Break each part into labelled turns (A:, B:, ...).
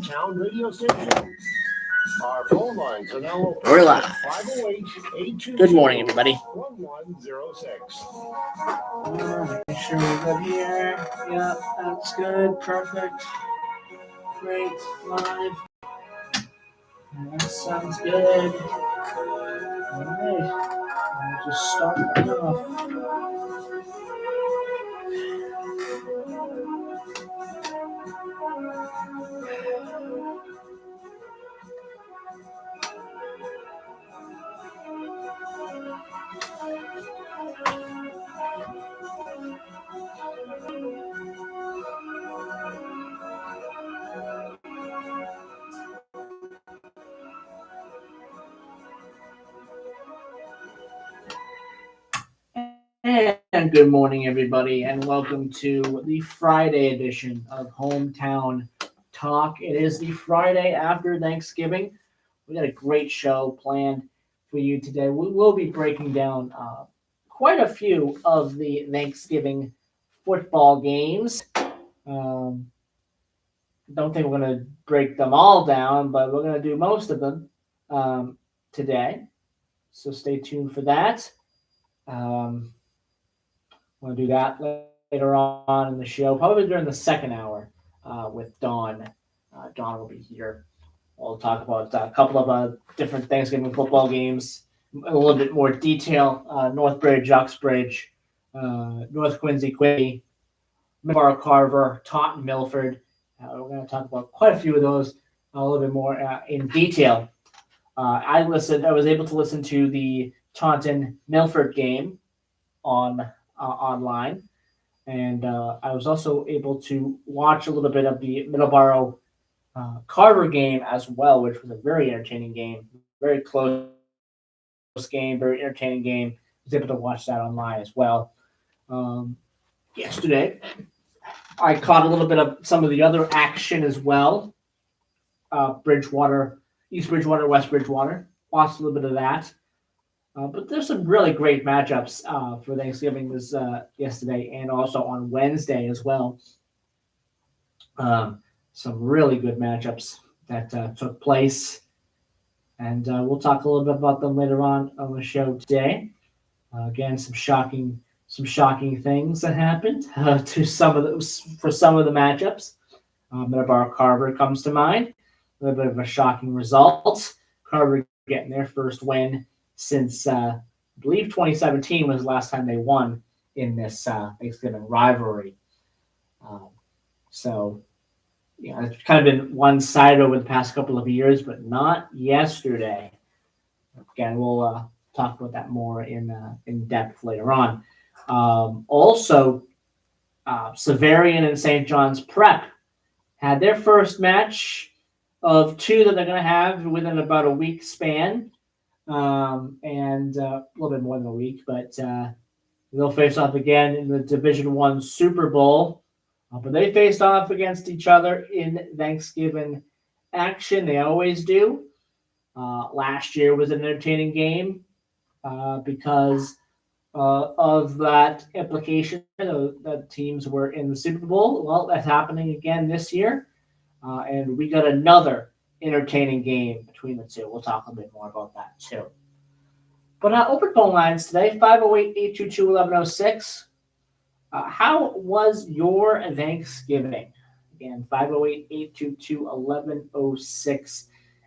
A: hometown radio station. Our phone lines are now open.
B: We're live.
A: 508-822-1106.
B: Good morning, everybody. Make sure we're good here. Yeah, that's good. Perfect. Great. Live. That sounds good. All right. I'll just start right off. And good morning, everybody, and welcome to the Friday edition of Hometown Talk. It is the Friday after Thanksgiving. We got a great show planned for you today. We will be breaking down quite a few of the Thanksgiving football games. Don't think we're going to break them all down, but we're going to do most of them today. So stay tuned for that. We'll do that later on in the show, probably during the second hour with Dawn. Dawn will be here. We'll talk about a couple of different Thanksgiving football games, a little bit more detail. Northbridge, Uxbridge, North Quincy, Middleborough, Carver, Taunton, Milford. We're going to talk about quite a few of those a little bit more in detail. I was able to listen to the Taunton Milford game online, and I was also able to watch a little bit of the Middleborough Carver game as well, which was a very entertaining game, very close game, very entertaining game. I was able to watch that online as well. Yesterday, I caught a little bit of some of the other action as well. Bridgewater, East Bridgewater, West Bridgewater. Watched a little bit of that. But there's some really great matchups for Thanksgiving this yesterday and also on Wednesday as well. Some really good matchups that took place. And we'll talk a little bit about them later on the show today. Again, some shocking things that happened for some of the matchups. Middleborough Carver comes to mind. A little bit of a shocking result. Carver getting their first win since I believe 2017 was the last time they won in this Thanksgiving rivalry. So, it's kind of been one-sided over the past couple of years, but not yesterday. Again, we'll talk about that more in depth later on. Also, Severian and St. John's Prep had their first match of two that they're going to have within about a week span. And a little bit more than a week, but they'll face off again in the Division I Super Bowl. But they faced off against each other in Thanksgiving action. They always do. Last year was an entertaining game because of that implication that teams were in the Super Bowl. Well, that's happening again this year. And we got another entertaining game between the two. We'll talk a bit more about that too. But open phone lines today, 508-822-1106. How was your Thanksgiving? Again, 508-822-1106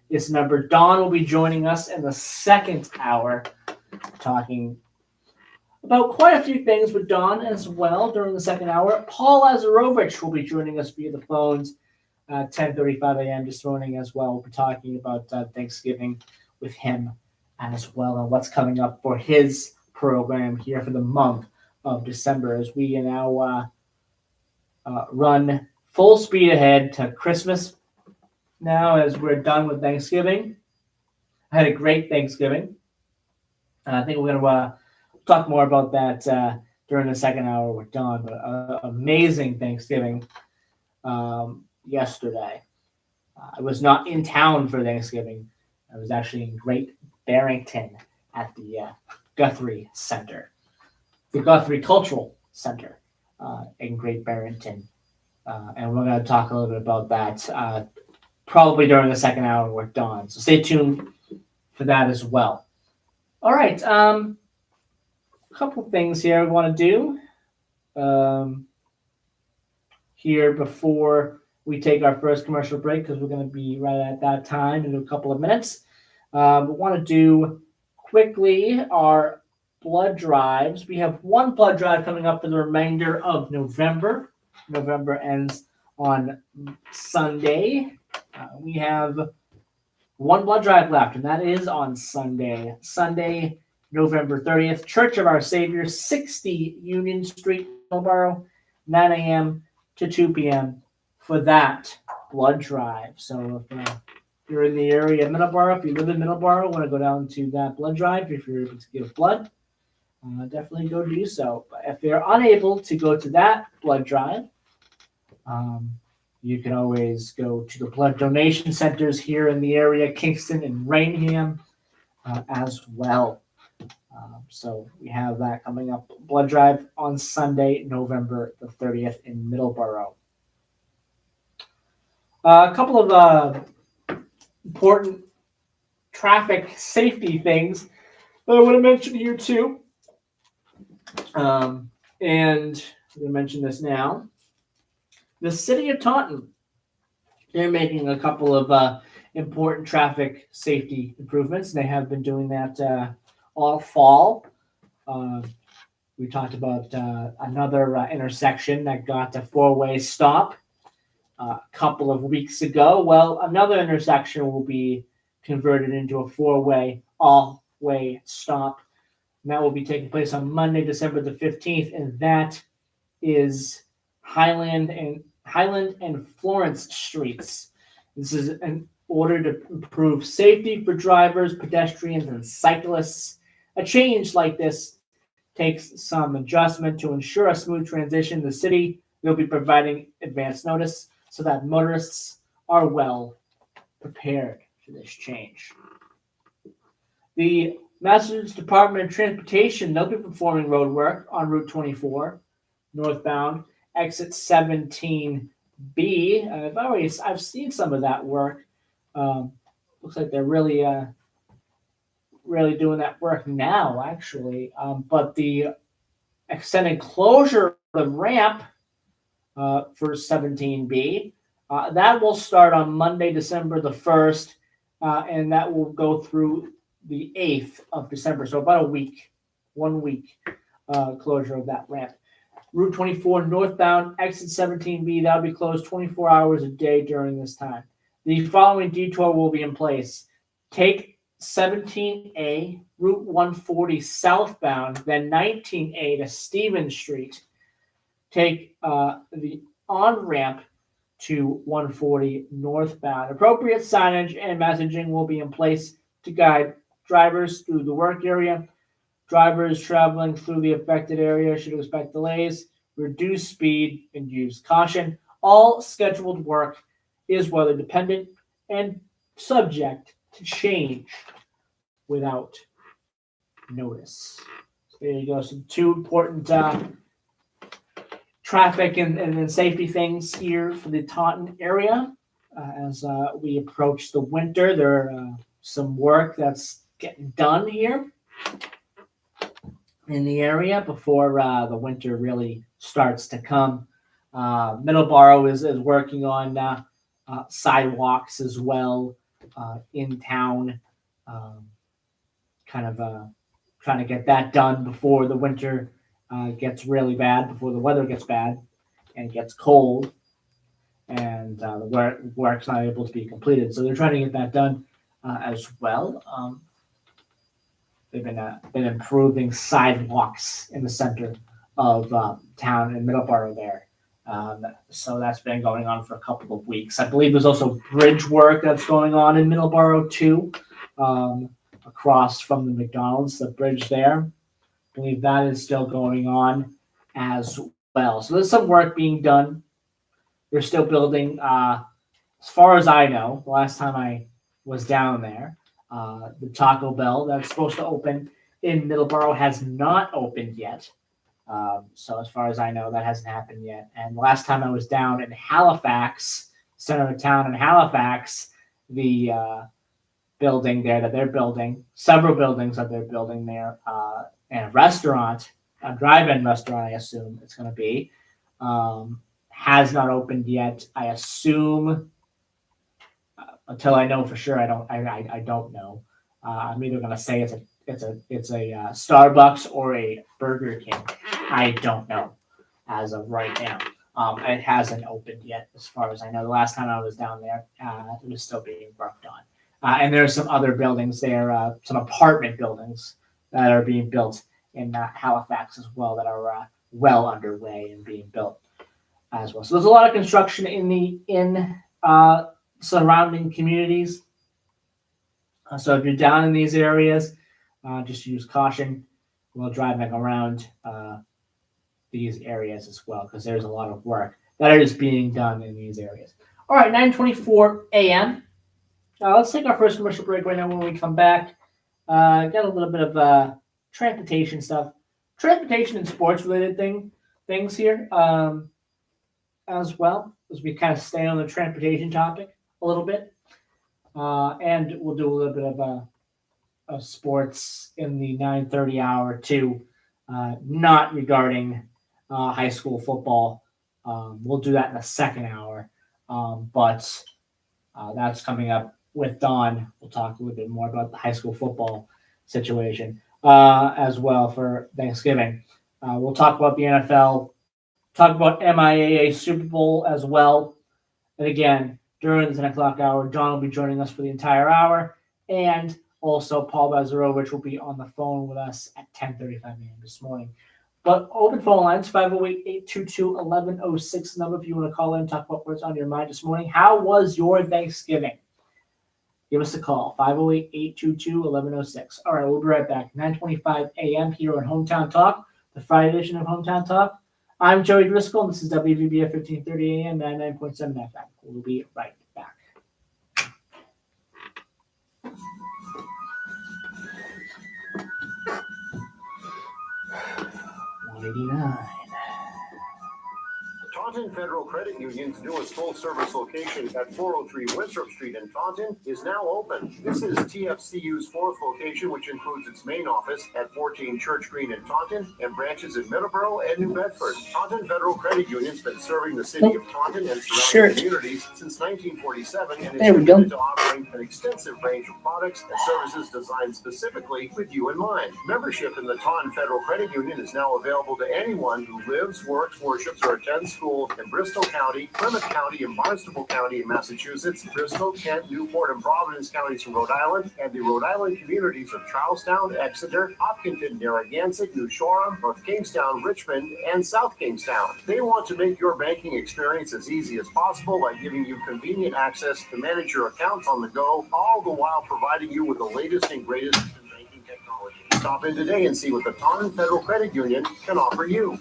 B: is the number. Dawn will be joining us in the second hour, talking about quite a few things with Dawn as well during the second hour. Paul Lazarovich will be joining us via the phones. 10:35 a.m. this morning as well. We'll be talking about Thanksgiving with him as well and what's coming up for his program here for the month of December as we now run full speed ahead to Christmas now as we're done with Thanksgiving. I had a great Thanksgiving. I think we're going to talk more about that during the second hour with Dawn. But amazing Thanksgiving yesterday. I was not in town for Thanksgiving. I was actually in Great Barrington at the Guthrie Center, the Guthrie Cultural Center in Great Barrington. And we're going to talk a little bit about that probably during the second hour with Dawn. So stay tuned for that as well. All right. A couple things here we want to do here before we take our first commercial break, because we're going to be right at that time in a couple of minutes. We want to do quickly our blood drives. We have one blood drive coming up for the remainder of November. November ends on Sunday. We have one blood drive left, and that is on Sunday. Sunday, November 30th, Church of Our Savior, 60 Union Street, Middleborough, 9 a.m. to 2 p.m. for that blood drive. So if you're in the area of Middleborough, if you live in Middleborough, want to go down to that blood drive, if you're able to give blood, definitely go do so. But if you're unable to go to that blood drive, you can always go to the blood donation centers here in the area, Kingston and Rainham, as well. So we have that coming up. Blood drive on Sunday, November the 30th in Middleborough. A couple of important traffic safety things that I want to mention here too. And I'm going to mention this now. The city of Taunton, they're making a couple of important traffic safety improvements. They have been doing that all fall. We talked about another intersection that got a four-way stop a couple of weeks ago. Well, another intersection will be converted into a four-way, all-way stop. And that will be taking place on Monday, December the 15th, and that is Highland and Florence Streets. This is in order to improve safety for drivers, pedestrians, and cyclists. A change like this takes some adjustment to ensure a smooth transition. The city will be providing advance notice so that motorists are well prepared for this change. The Massachusetts Department of Transportation, they'll be performing road work on Route 24, northbound, exit 17B. I've seen some of that work. Looks like they're really doing that work now, actually. But the extended closure of the ramp for 17B, that will start on Monday, December the 1st, and that will go through the 8th of December. So about 1 week closure of that ramp. Route 24 northbound, exit 17B, that'll be closed 24 hours a day during this time. The following detour will be in place. Take 17A, Route 140 southbound, then 19A to Stevens Street. Take the on-ramp to 140 northbound. Appropriate signage and messaging will be in place to guide drivers through the work area. Drivers traveling through the affected area should expect delays, reduce speed, and use caution. All scheduled work is weather dependent and subject to change without notice. So there you go. Some two important traffic and safety things here for the Taunton area. As we approach the winter, there are some work that's getting done here in the area before the winter really starts to come. Middleborough is working on sidewalks as well in town, trying to get that done before the winter gets really bad, before the weather gets bad and gets cold, and the work's not able to be completed. So they're trying to get that done as well. They've been improving sidewalks in the center of town in Middleborough there. So that's been going on for a couple of weeks. I believe there's also bridge work that's going on in Middleborough too, across from the McDonald's, the bridge there. I believe that is still going on as well. So there's some work being done. They're still building, as far as I know, the last time I was down there, the Taco Bell that's supposed to open in Middleborough has not opened yet. So as far as I know, that hasn't happened yet. And the last time I was down in Halifax, center of town in Halifax, the building there that they're building, several buildings that they're building there, and a restaurant, a drive-in restaurant, I assume it's going to be, has not opened yet. I assume until I know for sure. I don't know. I'm either going to say it's a Starbucks or a Burger King. I don't know as of right now. It hasn't opened yet, as far as I know. The last time I was down there, it was still being worked on. And there are some other buildings there, some apartment buildings that are being built in Halifax as well that are well underway and being built as well. So there's a lot of construction in surrounding communities. So if you're down in these areas, just use caution while driving around these areas as well, because there's a lot of work that is being done in these areas. All right, 9:24 a.m. Let's take our first commercial break right now. When we come back, got a little bit of transportation stuff, transportation and sports related things here as well, as we kind of stay on the transportation topic a little bit, and we'll do a little bit of sports in the 9:30 hour too, not regarding high school football. We'll do that in the second hour, but that's coming up with Dawn. We'll talk a little bit more about the high school football situation as well for Thanksgiving. We'll talk about the NFL, talk about MIAA Super Bowl as well. And again, during the 10 o'clock hour, John will be joining us for the entire hour. And also Paul Bazarovich will be on the phone with us at 10:35 a.m. this morning. But open phone lines, 508-822-1106 number if you want to call in and talk about what's on your mind this morning. How was your Thanksgiving? Give us a call, 508-822-1106. All right, we'll be right back. 9:25 a.m. here on Hometown Talk, the Friday edition of Hometown Talk. I'm Joey Driscoll, and this is WVBF 1530 AM, 99.7 FM. We'll be right back. 189.
A: Taunton Federal Credit Union's newest full-service location at 403 Winthrop Street in Taunton is now open. This is TFCU's fourth location, which includes its main office at 14 Church Green in Taunton and branches in Middleborough and New Bedford. Taunton Federal Credit Union's been serving the city of Taunton and surrounding communities since 1947 and is committed to offering an extensive range of products and services designed specifically with you in mind. Membership in the Taunton Federal Credit Union is now available to anyone who lives, works, worships, or attends school in Bristol County, Plymouth County, and Barnstable County in Massachusetts, Bristol, Kent, Newport, and Providence counties in Rhode Island, and the Rhode Island communities of Charlestown, Exeter, Hopkinton, Narragansett, New Shoreham, North Kingstown, Richmond, and South Kingstown. They want to make your banking experience as easy as possible by giving you convenient access to manage your accounts on the go, all the while providing you with the latest and greatest in banking technology. Stop in today and see what the Taunton Federal Credit Union can offer you.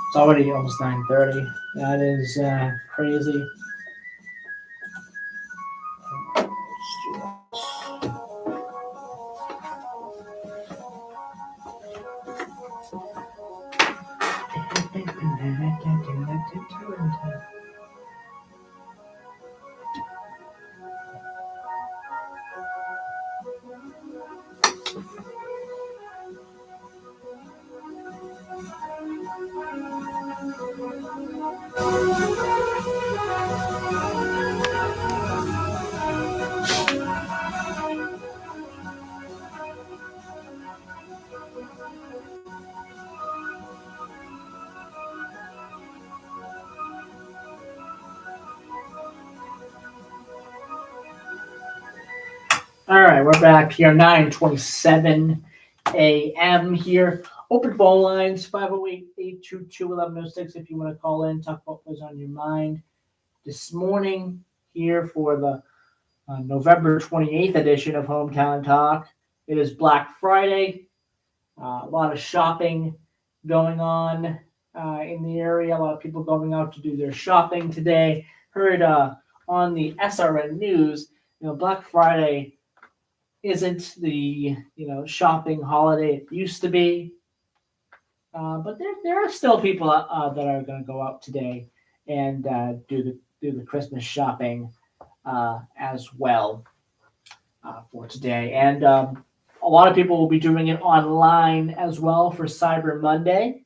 B: It's already almost 9:30. That is crazy. All right, we're back here, 9:27 a.m. here. Open phone lines, 508-822-1106 if you want to call in, talk about what's on your mind this morning here for the November 28th edition of Hometown Talk. It is Black Friday. A lot of shopping going on in the area. A lot of people going out to do their shopping today. Heard on the SRN News, Black Friday isn't the shopping holiday it used to be. But there are still people that are going to go out today and do the Christmas shopping as well for today. And a lot of people will be doing it online as well for Cyber Monday.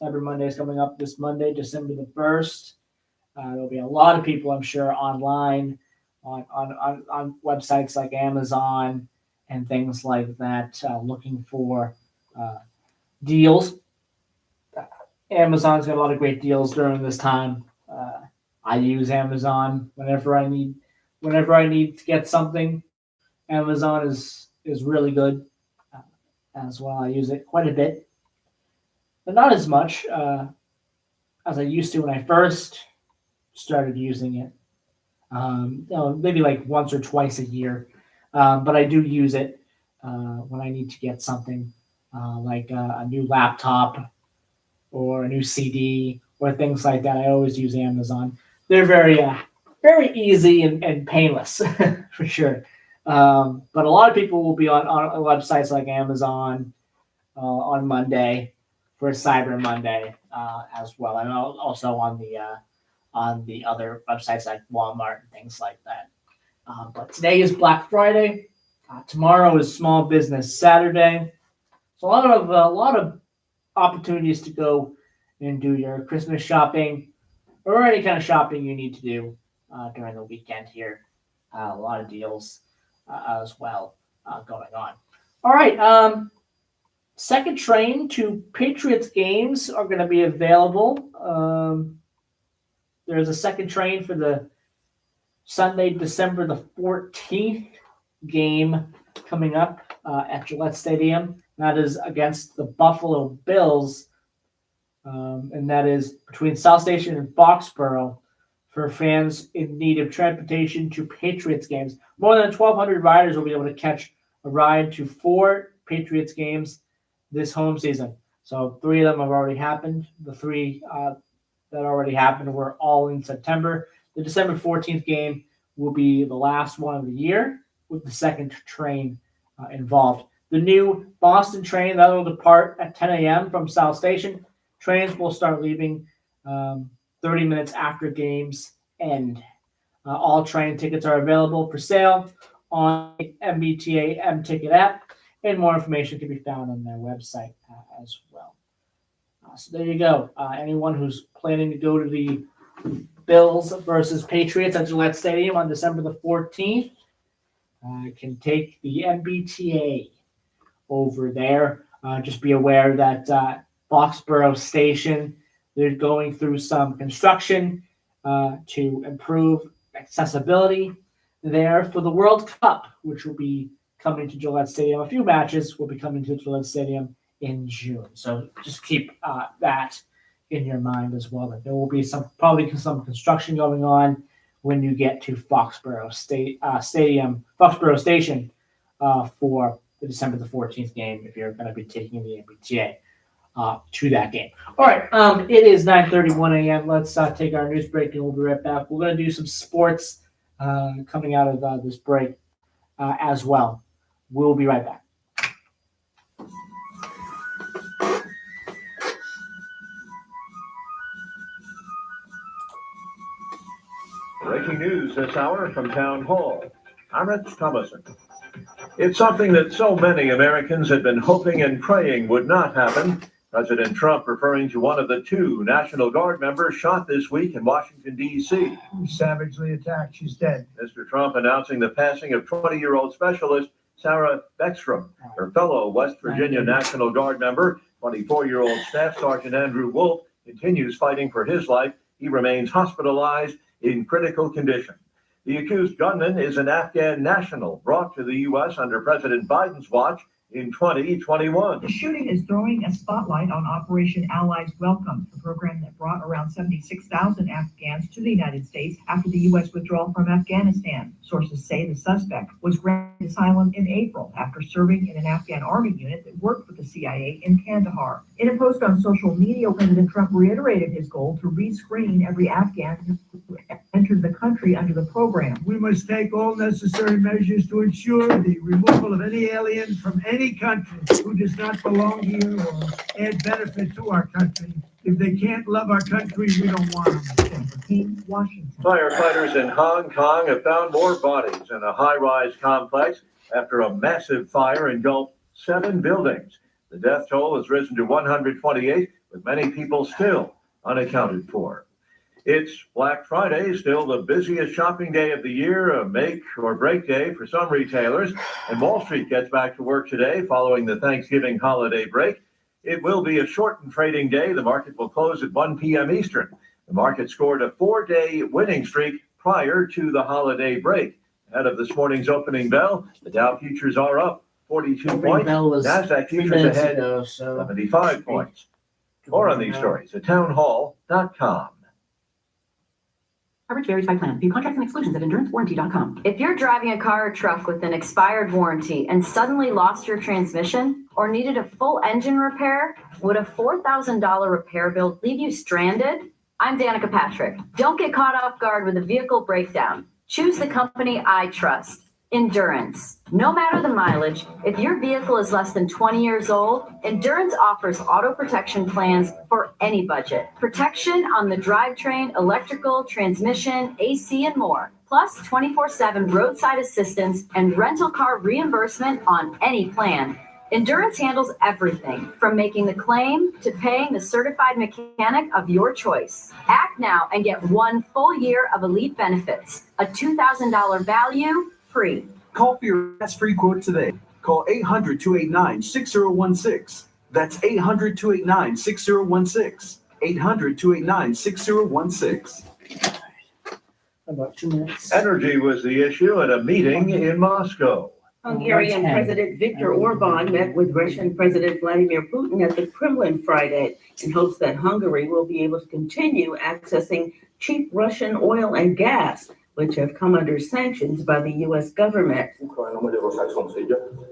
B: Cyber Monday is coming up this Monday, December the 1st. There'll be a lot of people, I'm sure, online on websites like Amazon and things like that, looking for deals. Amazon's got a lot of great deals during this time. I use Amazon whenever I need to get something. Amazon is really good as well. I use it quite a bit, but not as much as I used to when I first started using it. Maybe like once or twice a year, but I do use it when I need to get something like a new laptop or a new CD or things like that. I always use Amazon. They're very easy and painless for sure. But a lot of people will be on websites like Amazon on Monday for Cyber Monday as well, and also on the other websites like Walmart and things like that. But today is Black Friday. Tomorrow is Small Business Saturday. So a lot of opportunities to go and do your Christmas shopping or any kind of shopping you need to do during the weekend here. A lot of deals as well going on. All right. Second train to Patriots games are going to be available. There's a second train for the Sunday, December the 14th game coming up at Gillette Stadium. That is against the Buffalo Bills. And that is between South Station and Foxborough for fans in need of transportation to Patriots games. More than 1,200 riders will be able to catch a ride to 4 Patriots games this home season. So 3 of them have already happened. The 3 that already happened were all in September. The December 14th game will be the last one of the year with the second train involved. The new Boston train that will depart at 10 a.m. from South Station. Trains will start leaving 30 minutes after games end. All train tickets are available for sale on the MBTA M-Ticket app, and more information can be found on their website as well. So there you go. Anyone who's planning to go to the Bills versus Patriots at Gillette Stadium on December the 14th can take the MBTA over there. Just be aware that Foxborough Station, they're going through some construction to improve accessibility there for the World Cup, which will be coming to Gillette Stadium. A few matches will be coming to Gillette Stadium in June. So just keep that in your mind as well. That there will be probably some construction going on when you get to Foxborough Foxborough Station for the December the 14th game if you're going to be taking the MBTA to that game. All right, it is 9:31 a.m. Let's take our news break and we'll be right back. We're going to do some sports coming out of this break as well. We'll be right back.
C: Breaking news this hour from Town Hall. I'm Rich Thomason. It's something that so many Americans had been hoping and praying would not happen. President Trump referring to one of the 2 National Guard members shot this week in Washington, D.C.
D: Savagely attacked. She's dead.
C: Mr. Trump announcing the passing of 20-year-old specialist Sarah Beckstrom. Her fellow West Virginia National Guard member, 24-year-old Staff Sergeant Andrew Wolf, continues fighting for his life. He remains hospitalized in critical condition. The accused gunman is an Afghan national brought to the U.S. under President Biden's watch in 2021.
E: The shooting is throwing a spotlight on Operation Allies Welcome, the program that brought around 76,000 Afghans to the United States after the U.S. withdrawal from Afghanistan. Sources say the suspect was granted asylum in April after serving in an Afghan army unit that worked with the CIA in Kandahar. In a post on social media, President Trump reiterated his goal to rescreen every Afghan who entered the country under the program.
D: We must take all necessary measures to ensure the removal of any alien from any country who does not belong here or add benefit to our country. If they can't love our country, we don't want them.
E: Jennifer King, Washington.
C: Firefighters in Hong Kong have found more bodies in a high-rise complex after a massive fire engulfed 7 buildings. The death toll has risen to 128, with many people still unaccounted for. It's Black Friday, still the busiest shopping day of the year, a make or break day for some retailers, and Wall Street gets back to work today following the Thanksgiving holiday break. It will be a shortened trading day. The market will close at 1 p.m. Eastern. The market scored a 4-day winning streak prior to the holiday break. Ahead of this morning's opening bell, the Dow futures are up 42 points. NASDAQ futures ahead 75 points. More on these stories at townhall.com.
F: Coverage varies by plan. View contracts and exclusions at endurancewarranty.com.
G: If you're driving a car or truck with an expired warranty and suddenly lost your transmission or needed a full engine repair, would a $4,000 repair bill leave you stranded? I'm Danica Patrick. Don't get caught off guard with a vehicle breakdown. Choose the company I trust. Endurance. No matter the mileage, if your vehicle is less than 20 years old, Endurance offers auto protection plans for any budget. Protection on the drivetrain, electrical, transmission, AC, and more. Plus 24/7 roadside assistance and rental car reimbursement on any plan. Endurance handles everything from making the claim to paying the certified mechanic of your choice. Act now and get 1 full year of elite benefits. A $2,000 value, free.
H: Call for your best free quote today. Call 800-289-6016. That's 800-289-6016. 800-289-6016.
B: About 2 minutes.
C: Energy was the issue at a meeting in Moscow.
I: Hungarian President Viktor Orban met with Russian President Vladimir Putin at the Kremlin Friday in hopes that Hungary will be able to continue accessing cheap Russian oil and gas, which have come under sanctions by the U.S. government.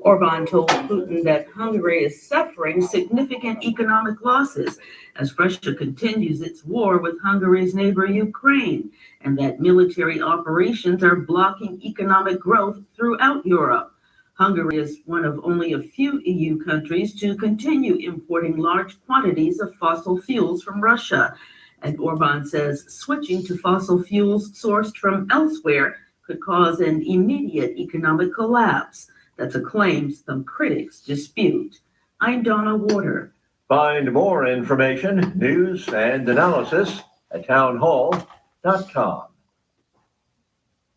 I: Orban told Putin that Hungary is suffering significant economic losses as Russia continues its war with Hungary's neighbor Ukraine, and that military operations are blocking economic growth throughout Europe. Hungary is one of only a few EU countries to continue importing large quantities of fossil fuels from Russia. And Orban says switching to fossil fuels sourced from elsewhere could cause an immediate economic collapse. That's a claim some critics dispute. I'm Donna Warder.
C: Find more information, news, and analysis at townhall.com.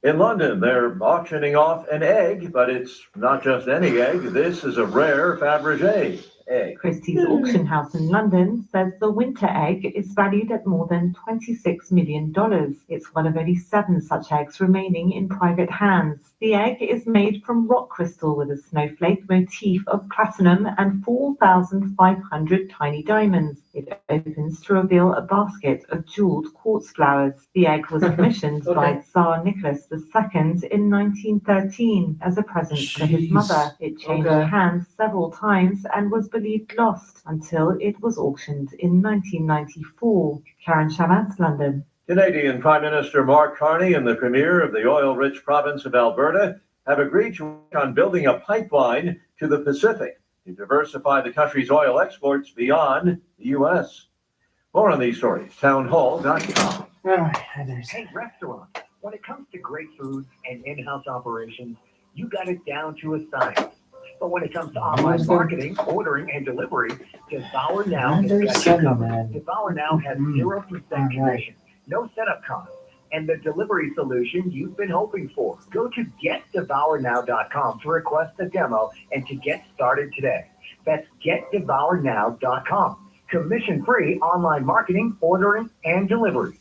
C: In London, they're auctioning off an egg, but it's not just any egg. This is a rare Fabergé egg.
J: Christie's auction house in London says the winter egg is valued at more than $26 million. It's one of only 7 such eggs remaining in private hands. The egg is made from rock crystal with a snowflake motif of platinum and 4,500 tiny diamonds. It opens to reveal a basket of jeweled quartz flowers. The egg was commissioned by Tsar Nicholas II in 1913 as a present to his mother. It changed hands several times and was believed lost until it was auctioned in 1994. Karen Shamatz, London.
C: Canadian Prime Minister Mark Carney and the Premier of the oil-rich province of Alberta have agreed to work on building a pipeline to the Pacific to diversify the country's oil exports beyond the U.S. More on these stories, townhall.com.
B: All right, there's
K: Hey, restaurant, when it comes to great food and in-house operations, you got it down to a science. But when it comes to online marketing, ordering, and delivery, Devour Now has got you covered. Devour Now has 0% commission, no setup costs, and the delivery solution you've been hoping for. Go to getdevournow.com to request a demo and to get started today. That's getdevournow.com. Commission-free online marketing, ordering, and delivery.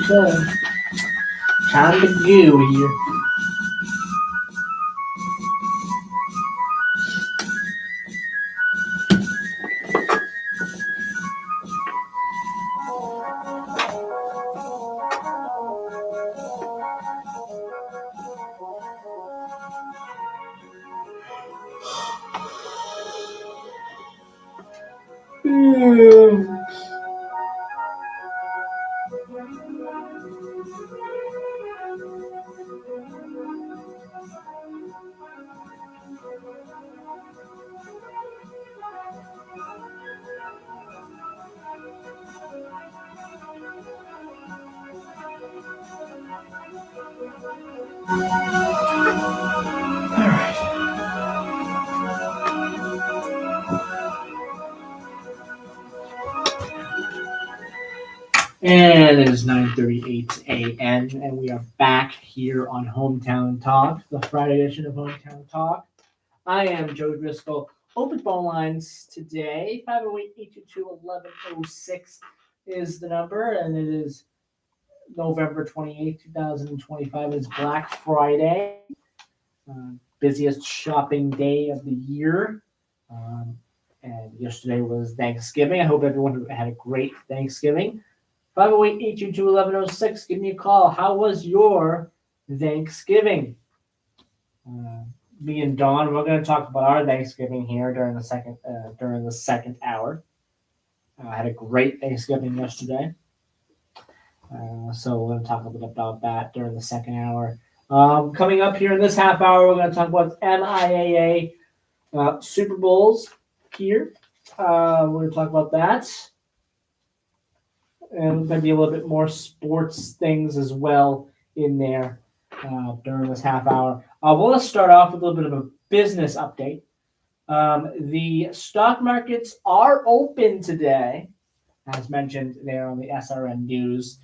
B: so time to do here. And it is 9:38 a.m. and we are back here on Hometown Talk, the Friday edition of Hometown Talk. I am Joe Driscoll. Open phone lines today, 508-822-1106 is the number, and it is November 28, 2025. It's Black Friday, busiest shopping day of the year. And yesterday was Thanksgiving. I hope everyone had a great Thanksgiving. 508-822-1106. Give me a call. How was your Thanksgiving? Me and Dawn, we're going to talk about our Thanksgiving here during the second hour. I had a great Thanksgiving yesterday. So we're going to talk a little bit about that during the second hour. Coming up here in this half hour, we're going to talk about MIAA Super Bowls here. We're going to talk about that. And maybe a little bit more sports things as well in there during this half hour. Well, let's start off with a little bit of a business update. The stock markets are open today, as mentioned there on the SRN News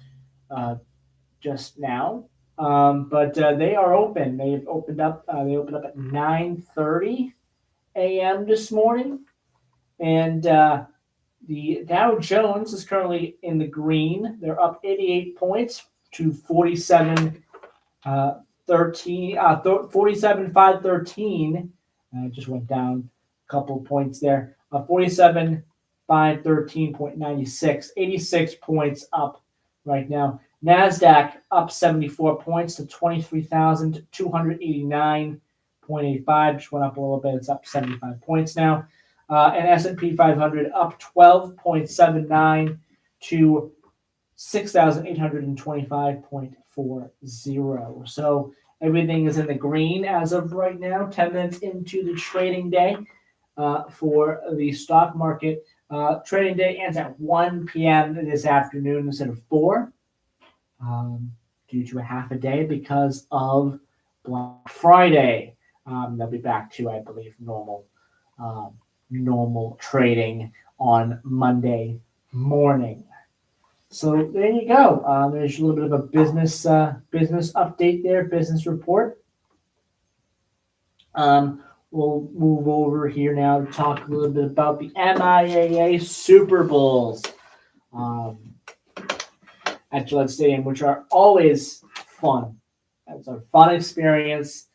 B: just now. But they are open. They've opened up. They opened up at 9:30 a.m. this morning, and the Dow Jones is currently in the green. They're up 88 points to 47,513. Just went down a couple of points there. 47,513.96. 86 points up right now. NASDAQ up 74 points to 23,289.85. Just went up a little bit. It's up 75 points now. And S&P 500 up 12.79 to 6,825.40. So everything is in the green as of right now, 10 minutes into the trading day for the stock market. Trading day ends at 1 p.m. this afternoon instead of 4 due to a half a day because of Black Friday. They'll be back to, I believe, normal trading on Monday morning. So there you go. There's a little bit of a business update there, business report. We'll move over here now to talk a little bit about the MIAA Super Bowls at Gillette Stadium, which are always fun. It's a fun experience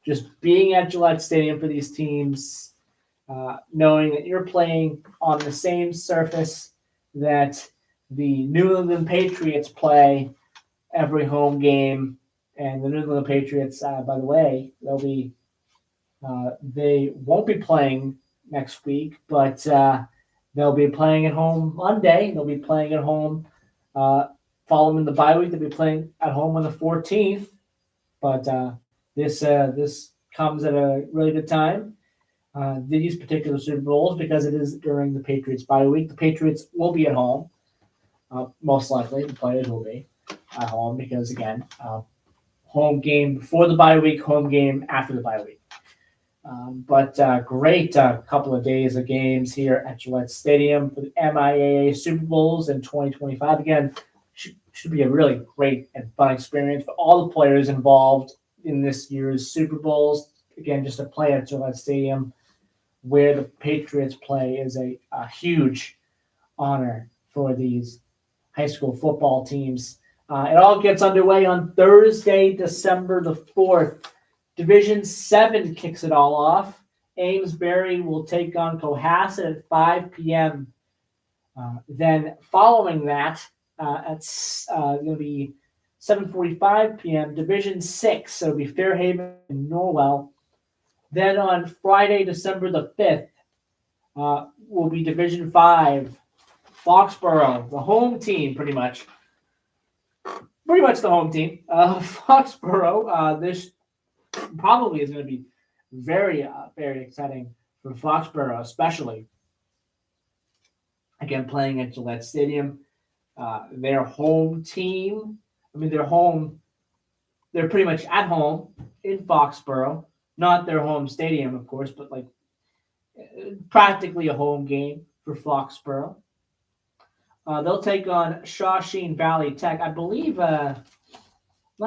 B: just being at Gillette Stadium for these teams. Knowing that you're playing on the same surface that the New England Patriots play every home game, and the New England Patriots, by the way, they won't be playing next week, but they'll be playing at home Monday. They'll be playing at home following the bye week. They'll be playing at home on the 14th, but this comes at a really good time. These particular Super Bowls, because it is during the Patriots bye week. The Patriots will be at home, most likely. The players will be at home because, again, home game before the bye week, home game after the bye week. But great couple of days of games here at Gillette Stadium for the MIAA Super Bowls in 2025. Again, should be a really great and fun experience for all the players involved in this year's Super Bowls. Again, just to play at Gillette Stadium where the Patriots play is a huge honor for these high school football teams. It all gets underway on Thursday, December the 4th. Division 7 kicks it all off. Amesbury will take on Cohasset at 5 p.m. Then following that, it's going to be 7:45 p.m. Division 6, so it'll be Fairhaven and Norwell. Then on Friday, December the 5th, will be Division 5. Foxborough, the home team, pretty much the home team. Foxborough, this probably is going to be very, very exciting for Foxborough, especially. Again, playing at Gillette Stadium. Their home team, they're pretty much at home in Foxborough. Not their home stadium, of course, but like practically a home game for Foxborough. They'll take on Shawshene Valley Tech. I believe, not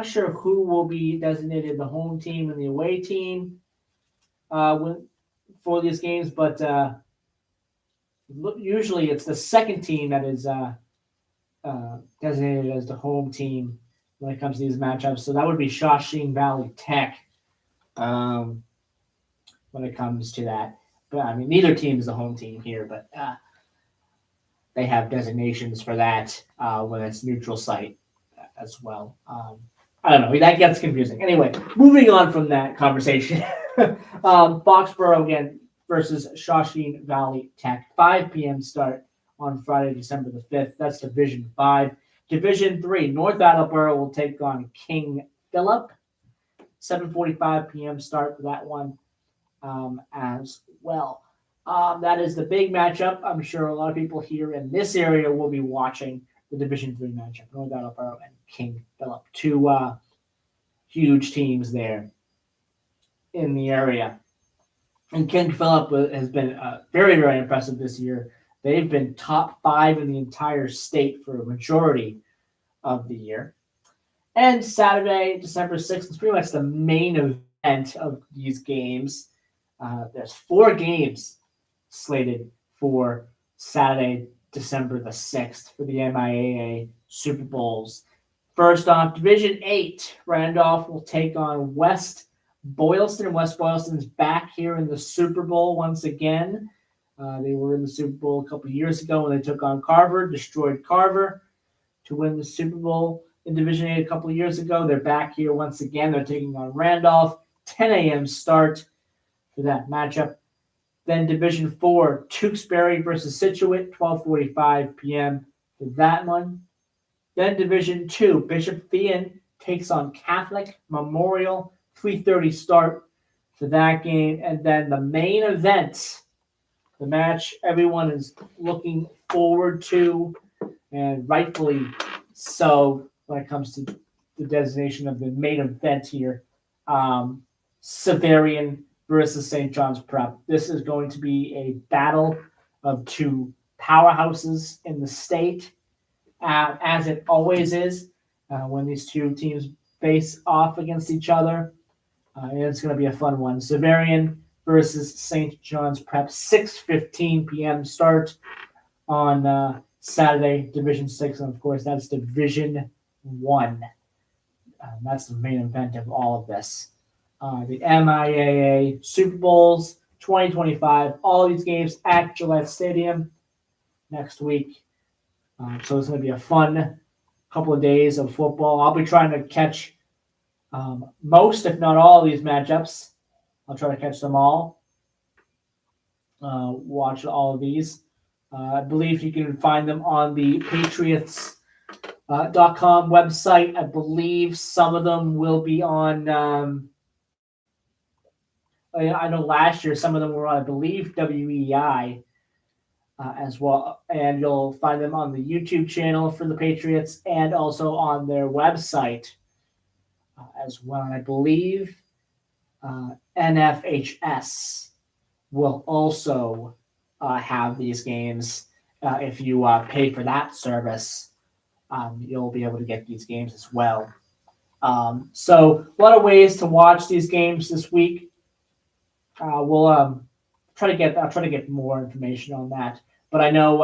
B: sure who will be designated the home team and the away team for these games, but usually it's the second team that is designated as the home team when it comes to these matchups. So that would be Shawshene Valley Tech when it comes to that. But I mean, neither team is the home team here, but they have designations for that when it's neutral site as well. I don't know. That gets confusing. Anyway, moving on from that conversation. Foxborough again versus Shawshene Valley Tech. 5 p.m. start on Friday, December the 5th. That's Division 5. Division 3, North Attleboro will take on King Philip. 7:45 p.m. start for that one as well. That is the big matchup. I'm sure a lot of people here in this area will be watching the Division 3 matchup. North Attleboro and King Philip. Two huge teams there in the area. And King Philip has been very, very impressive this year. They've been top 5 in the entire state for a majority of the year. And Saturday, December 6th, is pretty much the main event of these games. There's 4 games slated for Saturday, December the 6th for the MIAA Super Bowls. First off, Division 8, Randolph will take on West Boylston. West Boylston's back here in the Super Bowl once again. They were in the Super Bowl a couple years ago when they took on Carver, destroyed Carver to win the Super Bowl in Division 8 a couple of years ago. They're back here once again. They're taking on Randolph. 10 a.m. start for that matchup. Then Division 4, Tewksbury versus Scituate, 12:45 p.m. for that one. Then Division 2, Bishop Thean takes on Catholic Memorial, 3:30 start for that game. And then the main event, the match everyone is looking forward to, and rightfully so when it comes to the designation of the main event here, Xaverian versus St. John's Prep. This is going to be a battle of 2 powerhouses in the state, as it always is when these 2 teams face off against each other. And it's going to be a fun one. Xaverian versus St. John's Prep, 6:15 p.m. start on Saturday, Division 6. And, of course, that's Division 1. That's the main event of all of this. The MIAA Super Bowls 2025, all these games at Gillette Stadium next week. So it's going to be a fun couple of days of football. I'll be trying to catch most, if not all, of these matchups. I'll try to catch them all. Watch all of these. I believe you can find them on the Patriots.com website. I believe some of them will be on. I know last year some of them were on, I believe, WEI as well. And you'll find them on the YouTube channel for the Patriots and also on their website as well. And I believe NFHS will also have these games. If you pay for that service, you'll be able to get these games as well. So a lot of ways to watch these games this week. I'll try to get more information on that. But I know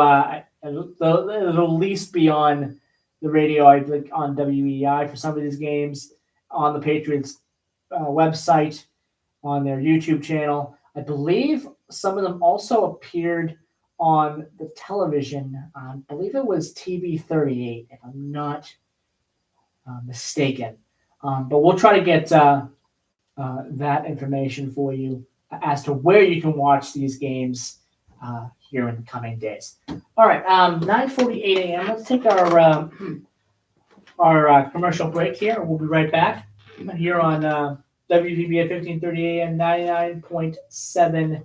B: it'll at least be on the radio, I think, on WEI for some of these games, on the Patriots website, on their YouTube channel. I believe some of them also appeared on the television. I believe it was TV38, if I'm not mistaken. But we'll try to get that information for you as to where you can watch these games here in the coming days. All right, 9:48 a.m. Let's take our commercial break here. We'll be right back here on WVBA 1530 AM 99.7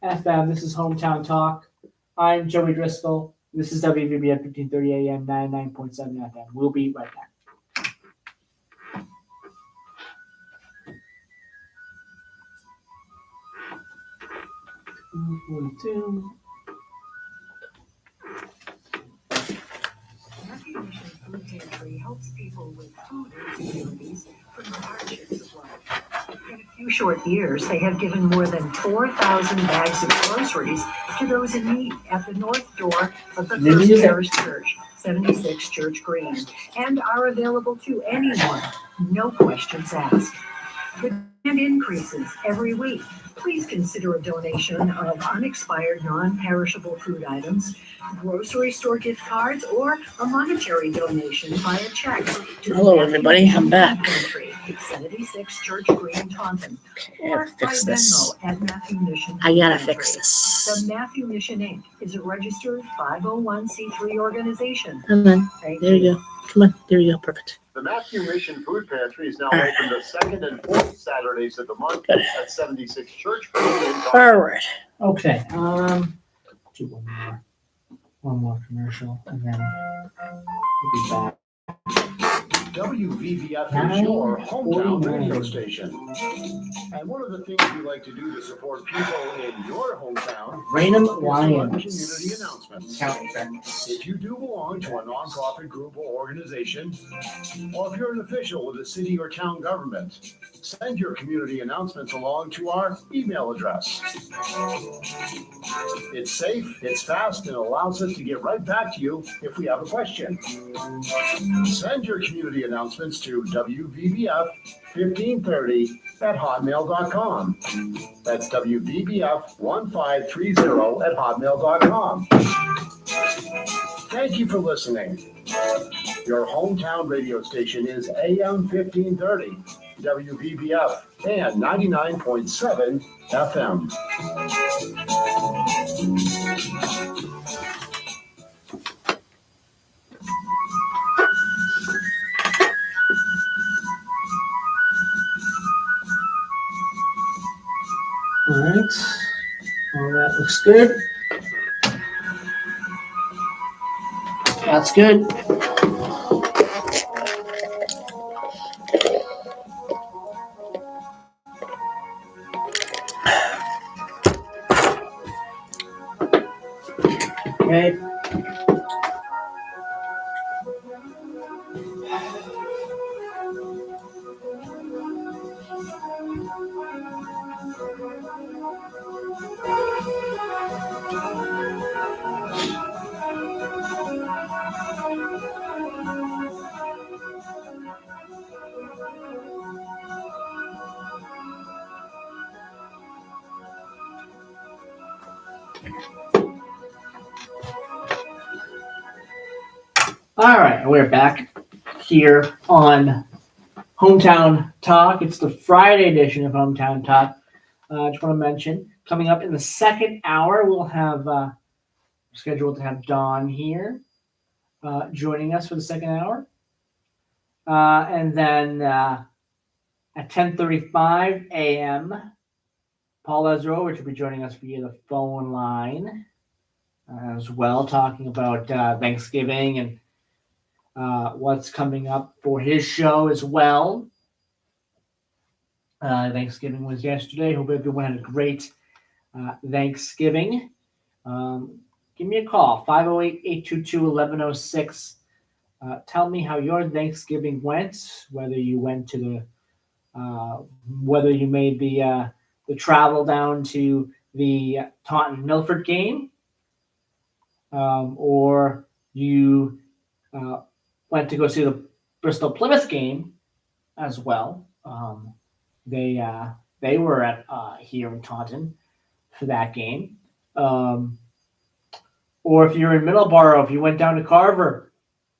B: FM. This is Hometown Talk. I'm Joey Driscoll. This is WVBA 1530 AM 99.7 FM. We'll be right back.
E: Matthew Mission Food Pantry helps people with food insecurities from the hardships of life. In a few short years, they have given more than 4,000 bags of groceries to those in need at the north door of the First Parish Church, 76 Church Green, and are available to anyone, no questions asked. The demand increases every week. Please consider a donation of unexpired, non-perishable food items, grocery store gift cards, or a monetary donation via check.
L: Hello, everybody. I'm back.
E: 76 Church Green, Taunton. Or by Venmo at Matthew Mission.
L: I gotta fix this.
E: The Matthew Mission Inc. is a registered 501c3 organization.
L: And then, there you go. Come on. There you go. Perfect.
A: The Matthew Mission Food Pantry is now open the second and fourth Saturdays of the month at 76 Church Green in Taunton.
L: All right.
B: Okay. Do one more commercial, and then we'll be back.
A: WVVF is your hometown radio station. And one of the things we like to do to support people in your hometown
B: Raynham
A: is to run community
B: Lions.
A: announcements.
B: County Fair.
A: If you do belong to a nonprofit group or organization, or if you're an official with a city or town government, send your community announcements along to our email address. It's safe, it's fast, and allows us to get right back to you if we have a question. Send your community announcements to WVBF1530@hotmail.com. That's WVBF1530@hotmail.com. Thank you for listening. Your hometown radio station is AM 1530, WVBF, and 99.7 FM.
B: All right. All that looks good. That's good. Okay. All right, we're back here on Hometown Talk. It's the Friday edition of Hometown Talk. I just want to mention, coming up in the second hour, we'll have scheduled to have Dawn here joining us for the second hour. And then at 10:35 a.m., Paul Ezra, which will be joining us via the phone line as well, talking about Thanksgiving and what's coming up for his show as well. Thanksgiving was yesterday. Hope everyone had a great Thanksgiving. Give me a call, 508-822-1106. Tell me how your Thanksgiving went, whether you went to whether you made the travel down to the Taunton Milford game, or you went to go see the Bristol Plymouth game as well. They were at here in Taunton for that game. Or if you're in Middleborough, if you went down to Carver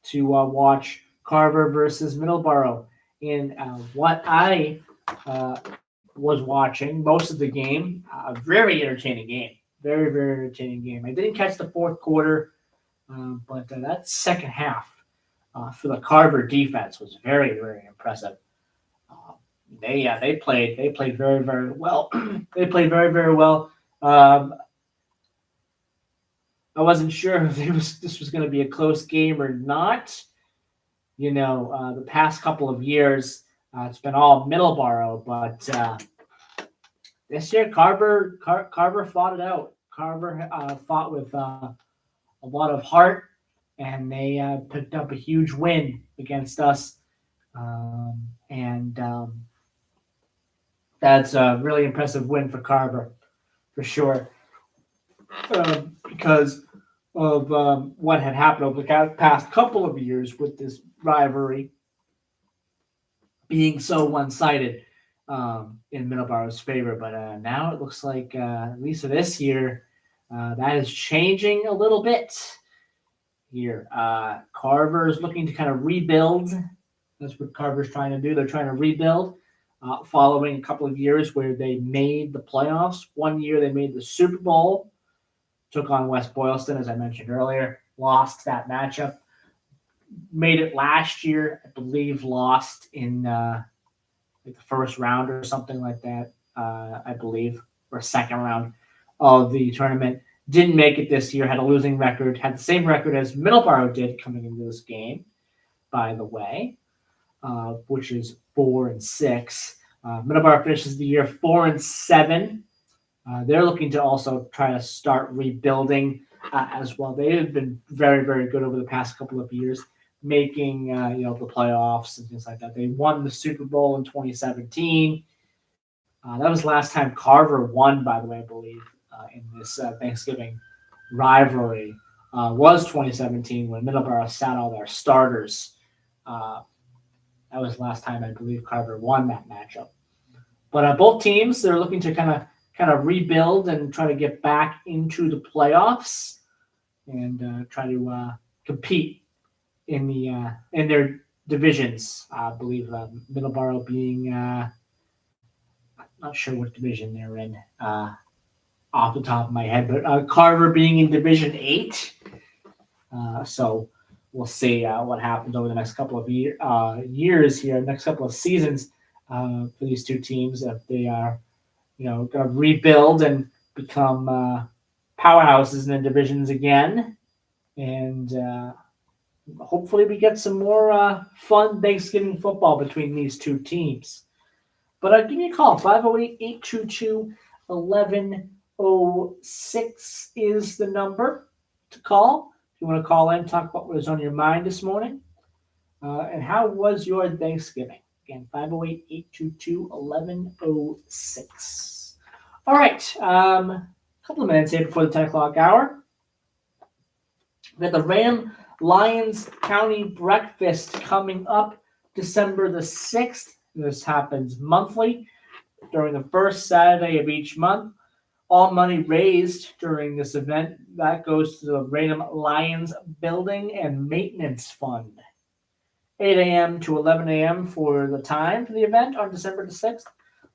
B: to watch Carver versus Middleborough in what I was watching most of the game, a very entertaining game. Very, very entertaining game. I didn't catch the fourth quarter, but that second half for the Carver defense was very, very impressive. They played very, very well. They played very, very well. I wasn't sure if this was going to be a close game or not. The past couple of years, it's been all Middleborough, but this year Carver fought it out. Carver fought with a lot of heart, and they picked up a huge win against us. That's a really impressive win for Carver, for sure, because of what had happened over the past couple of years with this rivalry being so one-sided in Middleborough's favor. But now it looks like, at least for this year, that is changing a little bit here. Carver is looking to kind of rebuild. That's what Carver's trying to do. They're trying to rebuild following a couple of years where they made the playoffs. One year they made the Super Bowl, took on West Boylston, as I mentioned earlier, lost that matchup. Made it last year, I believe, lost in the first round or something like that, I believe, or second round of the tournament. Didn't make it this year, had a losing record, had the same record as Middleborough did coming into this game, by the way, which is 4-6. Middleborough finishes the year 4-7. They're looking to also try to start rebuilding as well. They have been very, very good over the past couple of years, making the playoffs and things like that. They won the Super Bowl in 2017. That was the last time Carver won, by the way, I believe, in this Thanksgiving rivalry. Was 2017 when Middleborough sat all their starters. That was the last time I believe Carver won that matchup. But both teams, they're looking to kind of rebuild and try to get back into the playoffs and try to compete in their divisions. I believe Middleborough being I'm not sure what division they're in off the top of my head, but Carver being in Division 8. So we'll see what happens over the next couple of years here, next couple of seasons for these two teams, if they are going to rebuild and become powerhouses in the divisions again. And hopefully we get some more fun Thanksgiving football between these two teams. But give me a call. 508-822-1106 is the number to call. If you want to call in, talk about what was on your mind this morning. And how was your Thanksgiving? Again, 508-822-1106. All right. A couple of minutes here before the 10 o'clock hour. We got the Ram Lions County Breakfast coming up December the 6th. This happens monthly during the first Saturday of each month. All money raised during this event, that goes to the Raynham Lions Building and Maintenance Fund. 8 a.m. to 11 a.m. for the time for the event on December the 6th.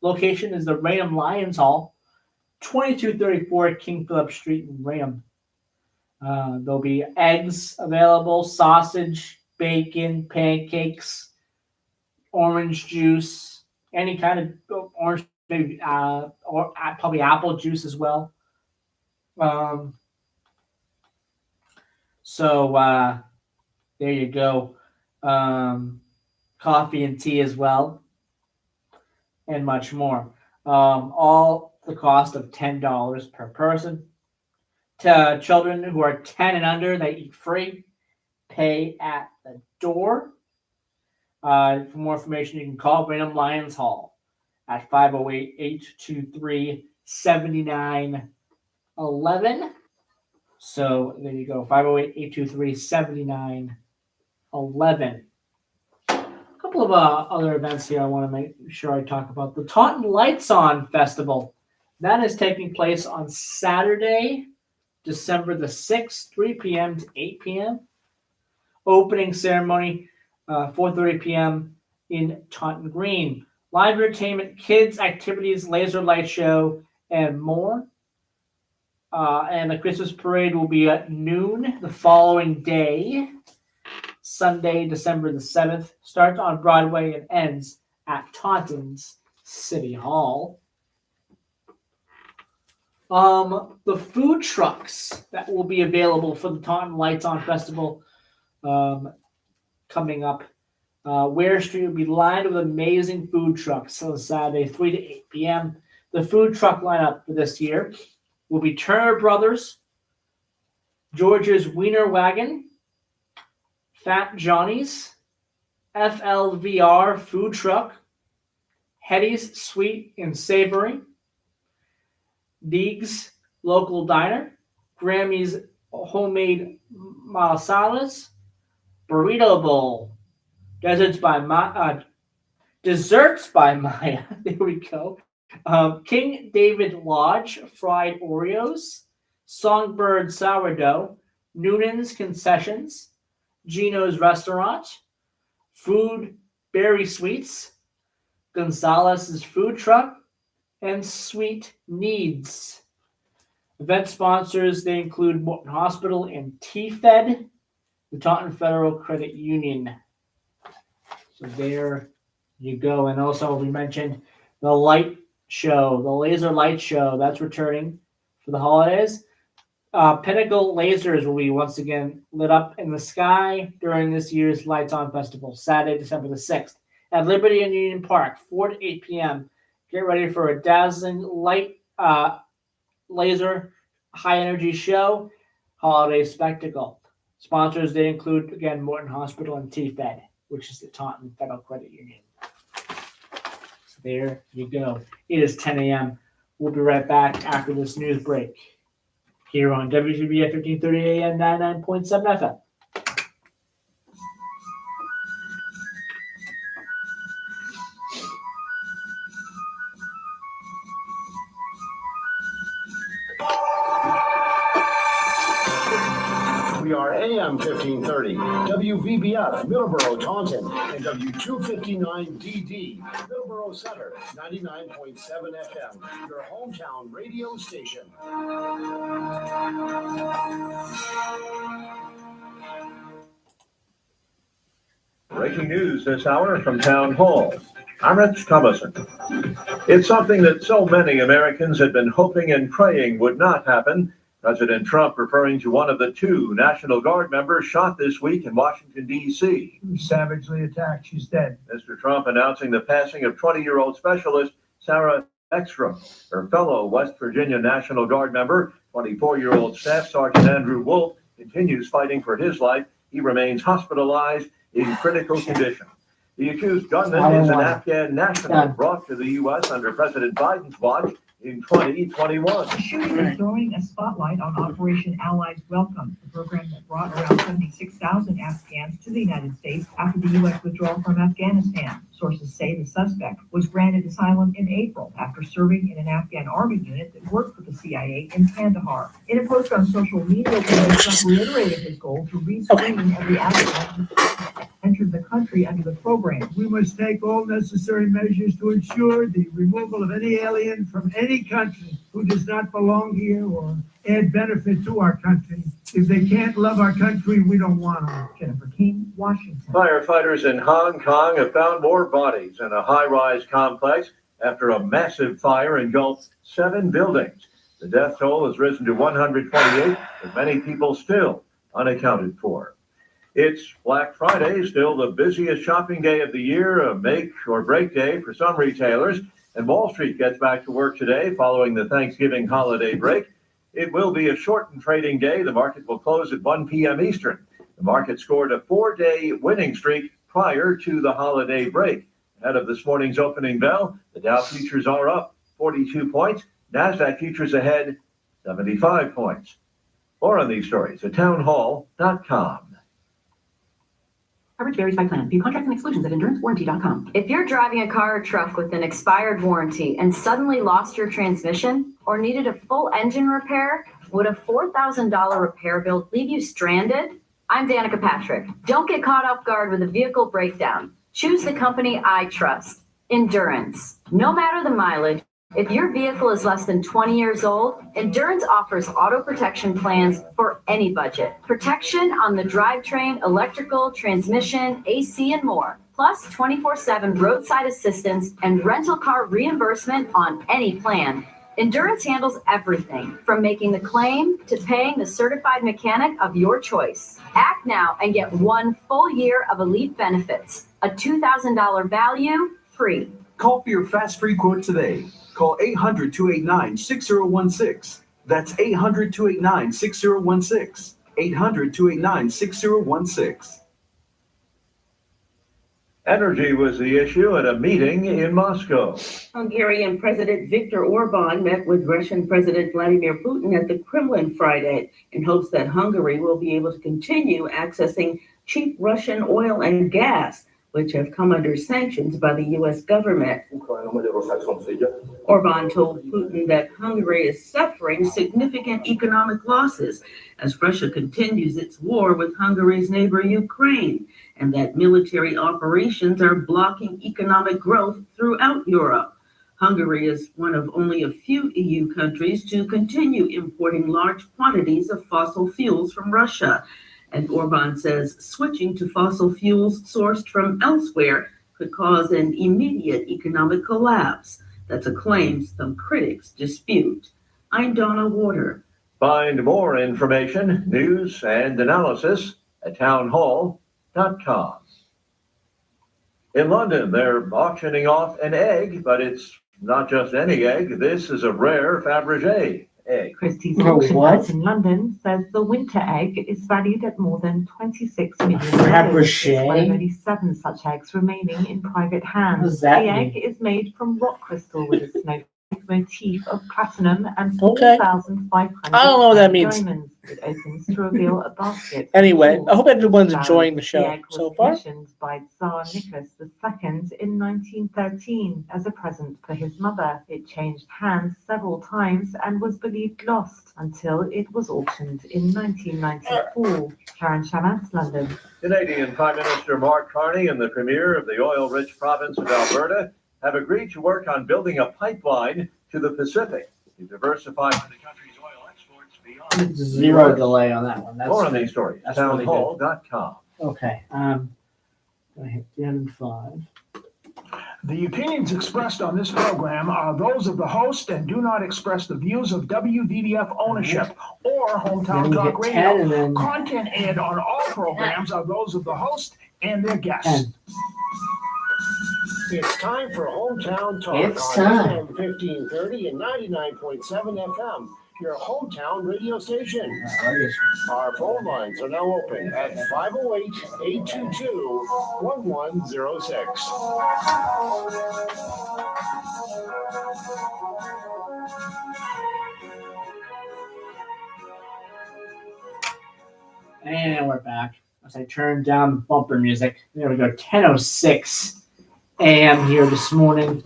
B: Location is the Raynham Lions Hall, 2234 King Philip Street in Raynham. There'll be eggs available, sausage, bacon, pancakes, orange juice, any kind of orange, maybe, or probably apple juice as well. So there you go. Coffee and tea as well, and much more. All the cost of $10 per person. To children who are 10 and under, they eat free. Pay at the door. For more information, you can call Raynham Lions Hall at 508-823-7911. So there you go, 508-823-7911. A couple of other events here I want to make sure I talk about. The Taunton Lights On Festival. That is taking place on Saturday, December the 6th, 3 p.m. to 8 p.m. Opening ceremony, 4:30 p.m. in Taunton Green. Live entertainment, kids, activities, laser light show, and more. And the Christmas parade will be at noon the following day, Sunday, December the 7th. Starts on Broadway and ends at Taunton's City Hall. The food trucks that will be available for the Taunton Lights On Festival coming up. Ware Street will be lined with amazing food trucks on Saturday, 3 to 8 p.m. The food truck lineup for this year will be Turner Brothers, George's Wiener Wagon, Fat Johnny's, FLVR Food Truck, Hetty's Sweet and Savory, Deegs Local Diner, Grammy's Homemade Malasadas, Burrito Bowl, Desserts by Maya. There we go. King David Lodge Fried Oreos, Songbird Sourdough, Noonan's Concessions, Gino's Restaurant, Food Berry Sweets, Gonzalez's Food Truck, and Sweet Needs. Event sponsors, they include Morton Hospital and TFED, the Taunton Federal Credit Union. So there you go. And also we mentioned the light show, the laser light show, that's returning for the holidays. Pinnacle lasers will be once again lit up in the sky during this year's Lights On Festival, Saturday, December the 6th at Liberty and Union Park, 4 to 8 p.m. Get ready for a dazzling light laser high energy show holiday spectacle. Sponsors, they include, again, Morton Hospital and TFED, which is the Taunton Federal Credit Union. So there you go. It is 10 a.m. We'll be right back after this news break here on WGBF 1530 AM 99.7 FM.
A: We are AM 1530, WVBF, Middleborough, Taunton, and W259DD, Middleborough Center, 99.7 FM, your hometown radio station.
C: Breaking news this hour from Town Hall. I'm Rich Thomason. It's something that so many Americans had been hoping and praying would not happen. President Trump referring to one of the two National Guard members shot this week in Washington, D.C.
D: Savagely attacked. She's dead.
C: Mr. Trump announcing the passing of 20-year-old specialist Sarah Ekstrom. Her fellow West Virginia National Guard member, 24-year-old Staff Sergeant Andrew Wolf, continues fighting for his life. He remains hospitalized in critical condition. The accused gunman is an Afghan national brought to the U.S. under President Biden's watch in 2021.
E: The shooting is throwing a spotlight on Operation Allies Welcome, the program that brought around 76,000 Afghans to the United States after the U.S. withdrawal from Afghanistan. Sources say the suspect was granted asylum in April after serving in an Afghan army unit that worked for the CIA in Kandahar. In a post on social media, Trump reiterated his goal to rescreen every Afghan who entered the country under the program.
D: We must take all necessary measures to ensure the removal of any alien from any country who does not belong here or add benefit to our country. If they can't love our country, we don't want them.
E: Jennifer King, Washington.
C: Firefighters in Hong Kong have found more bodies in a high-rise complex after a massive fire engulfed 7 buildings. The death toll has risen to 128, with many people still unaccounted for. It's Black Friday, still the busiest shopping day of the year, a make or break day for some retailers. And Wall Street gets back to work today following the Thanksgiving holiday break. It will be a shortened trading day. The market will close at 1 p.m. Eastern. The market scored a 4-day winning streak prior to the holiday break. Ahead of this morning's opening bell, the Dow futures are up 42 points. NASDAQ futures ahead 75 points. More on these stories at townhall.com.
F: Coverage varies by plan. View contracts and exclusions at endurancewarranty.com.
G: If you're driving a car or truck with an expired warranty and suddenly lost your transmission or needed a full engine repair, would a $4,000 repair bill leave you stranded? I'm Danica Patrick. Don't get caught off guard with a vehicle breakdown. Choose the company I trust, Endurance. No matter the mileage, If your vehicle is less than 20 years old, Endurance offers auto protection plans for any budget. Protection on the drivetrain, electrical, transmission, AC, and more. Plus 24/7 roadside assistance and rental car reimbursement on any plan. Endurance handles everything from making the claim to paying the certified mechanic of your choice. Act now and get 1 full year of elite benefits. A $2,000 value, free.
H: Call for your fast free quote today. Call 800-289-6016. That's 800-289-6016. 800-289-6016.
C: Energy was the issue at a meeting in Moscow.
I: Hungarian President Viktor Orban met with Russian President Vladimir Putin at the Kremlin Friday in hopes that Hungary will be able to continue accessing cheap Russian oil and gas, which have come under sanctions by the U.S. government. Orban told Putin that Hungary is suffering significant economic losses as Russia continues its war with Hungary's neighbor Ukraine, and that military operations are blocking economic growth throughout Europe. Hungary is one of only a few EU countries to continue importing large quantities of fossil fuels from Russia. And Orban says switching to fossil fuels sourced from elsewhere could cause an immediate economic collapse. That's a claim some critics dispute. I'm Donna Water.
C: Find more information, news, and analysis at townhall.com. In London, they're auctioning off an egg, but it's not just any egg. This is a rare Fabergé egg.
J: Christie's auction house in London says the winter egg is valued at more than $26 million.
B: Fabergé?
J: One of only 7 such eggs remaining in private hands.
B: What does that
J: the
B: mean?
J: egg is made from rock crystal with a snowflake motif of platinum and
L: Okay.
J: 4,500
L: I don't know what that means.
J: diamonds. It opens to reveal a basket.
L: Anyway,
J: full
L: I hope everyone's
J: of
L: enjoying the
J: flowers.
L: show
J: The egg
L: so
J: was
L: far.
J: commissioned by Tsar Nicholas II in 1913 as a present for his mother. It changed hands several times and was believed lost until it was auctioned in 1994. Karen Shamas, London.
C: Canadian Prime Minister Mark Carney and the Premier of the oil-rich province of Alberta have agreed to work on building a pipeline to the Pacific to diversify the country's oil exports beyond.
B: Zero delay on that one. That's
C: More on these stories,
B: that's really good.
C: townhall.com.
B: Okay. Gonna hit 305.
M: The opinions expressed on this program are those of the host and do not express the views of WVDF ownership or
B: Then
M: Hometown
B: we
M: Talk
B: hit 10
M: Radio.
B: and then
M: Content aired on all programs are those of the host and their guests.
B: 10.
A: It's time for Hometown Talk
B: It's
A: on
B: time.
A: AM 1530 and 99.7 FM, your hometown radio station. Our phone lines are now open at 508-822-1106.
B: And we're back. As I turn down the bumper music, there we go. 10:06 a.m. here this morning.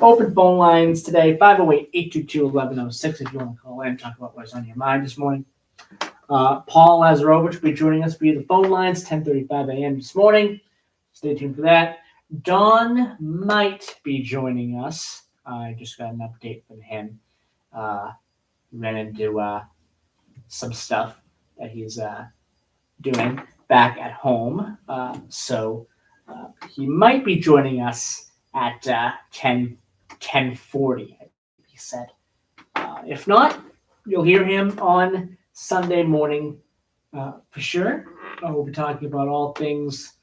B: Open phone lines today, 508-822-1106 if you want to call in, talk about what's on your mind this morning. Paul Lazarovich will be joining us via the phone lines, 10:35 a.m. this morning. Stay tuned for that. Don might be joining us. I just got an update from him. Ran into some stuff that he's doing back at home. So he might be joining us at 10:40, he said. If not, you'll hear him on Sunday morning for sure. We'll be talking about all things.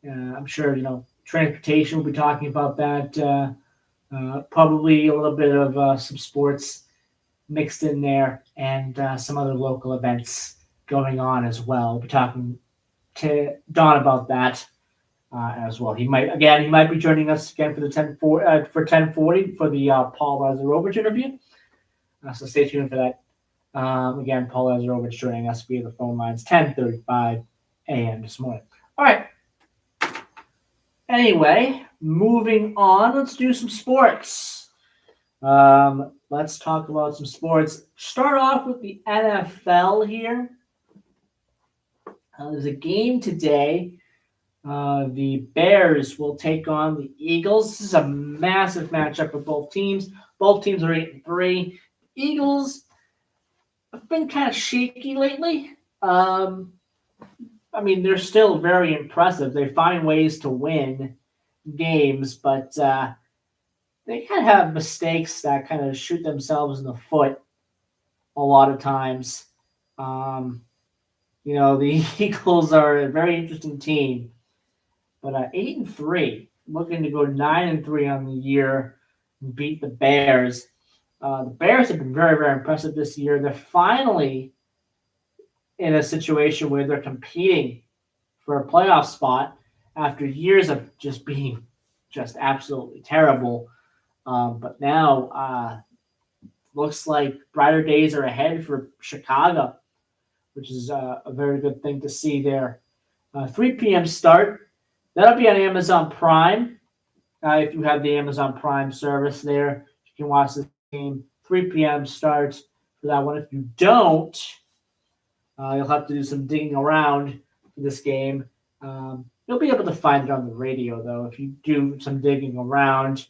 B: I'm sure, transportation, we'll be talking about that. Probably a little bit of some sports mixed in there and some other local events going on as well. We'll be talking to Don about that as well. He might be joining us again for the 10:40 for the Paul Lazarovich interview. So stay tuned for that. Again, Paul Lazarovich joining us via the phone lines, 10:35 a.m. this morning. All right. Anyway, moving on. Let's do some sports. Let's talk about some sports. Start off with the NFL here. There's a game today The Bears will take on the Eagles. This is a massive matchup for both teams. Both teams are 8-3. Eagles have been kind of shaky lately. They're still very impressive. They find ways to win games, but they kind of have mistakes that kind of shoot themselves in the foot a lot of times. The Eagles are a very interesting team, but 8-3, looking to go 9-3 on the year and beat the Bears. The Bears have been very, very impressive this year. They're finally in a situation where they're competing for a playoff spot after years of just being just absolutely terrible. But now looks like brighter days are ahead for Chicago, which is a very good thing to see there. 3 p.m. start. That'll be on Amazon Prime. If you have the Amazon Prime service there, you can watch the game. 3 p.m. start for that one. If you don't, you'll have to do some digging around for this game. You'll be able to find it on the radio, though, if you do some digging around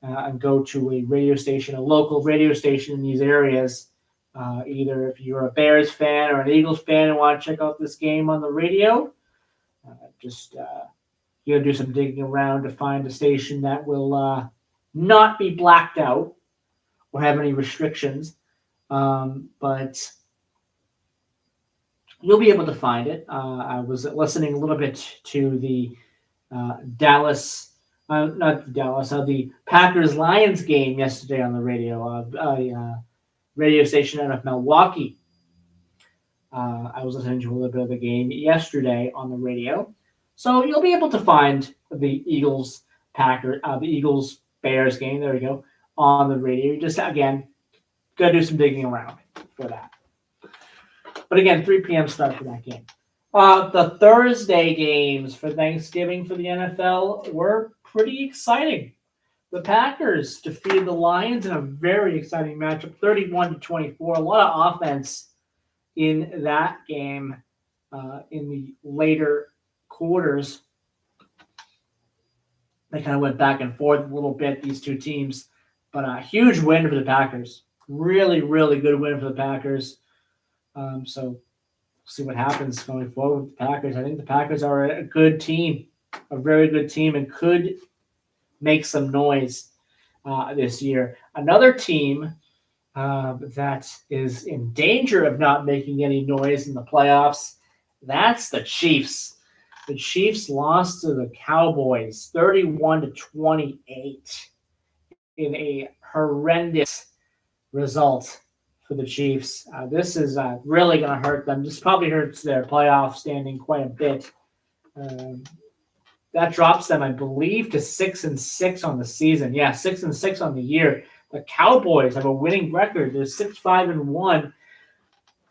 B: and go to a radio station, a local radio station in these areas. Either if you're a Bears fan or an Eagles fan and want to check out this game on the radio, you'll do some digging around to find a station that will not be blacked out or have any restrictions. But you'll be able to find it. I was listening a little bit to the the Packers-Lions game yesterday on the radio, radio station out of Milwaukee. I was listening to a little bit of the game yesterday on the radio. So you'll be able to find the Eagles-Bears game, there we go, on the radio. You just, again, got to do some digging around for that. But again, 3 p.m. start for that game. The Thursday games for Thanksgiving for the NFL were pretty exciting. The Packers defeated the Lions in a very exciting matchup, 31-24. A lot of offense in that game in the later quarters. They kind of went back and forth a little bit, these two teams. But a huge win for the Packers. Really, really good win for the Packers. So we'll see what happens going forward with the Packers. I think the Packers are a good team, a very good team, and could make some noise this year. Another team that is in danger of not making any noise in the playoffs, that's the Chiefs. The Chiefs lost to the Cowboys 31-28 in a horrendous result for the Chiefs. This is really going to hurt them. This probably hurts their playoff standing quite a bit. That drops them, I believe, to 6-6 on the season. Yeah, 6-6 on the year. The Cowboys have a winning record. They're 6-5-1.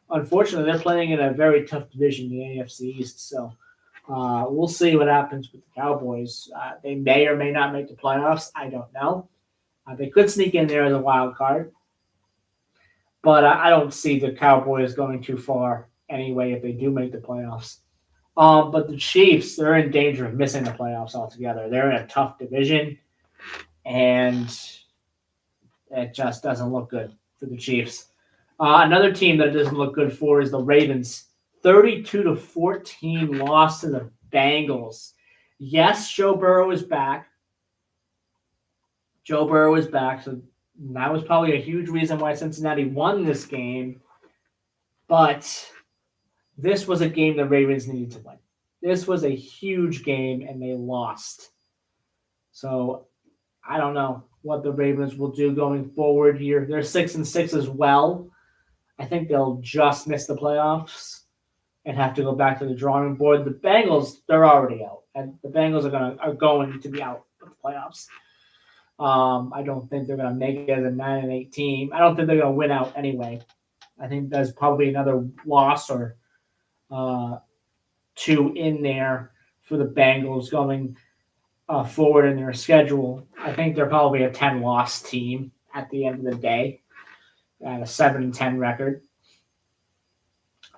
B: Unfortunately, they're playing in a very tough division, the AFC East. So we'll see what happens with the Cowboys. They may or may not make the playoffs. I don't know. They could sneak in there as a wild card. But I don't see the Cowboys going too far anyway if they do make the playoffs. But the Chiefs, they're in danger of missing the playoffs altogether. They're in a tough division, and it just doesn't look good for the Chiefs. Another team that it doesn't look good for is the Ravens. 32-14 loss to the Bengals. Yes, Joe Burrow is back. So that was probably a huge reason why Cincinnati won this game. But this was a game the Ravens needed to win. This was a huge game, and they lost. So I don't know what the Ravens will do going forward here. They're 6-6 as well. I think they'll just miss the playoffs and have to go back to the drawing board. The Bengals, they're already out. And the Bengals are going to be out of the playoffs. I don't think they're going to make it as a 9-8 team. I don't think they're going to win out anyway. I think there's probably another loss or two in there for the Bengals going forward in their schedule. I think they're probably a 10-loss team at the end of the day, at a 7-10 record.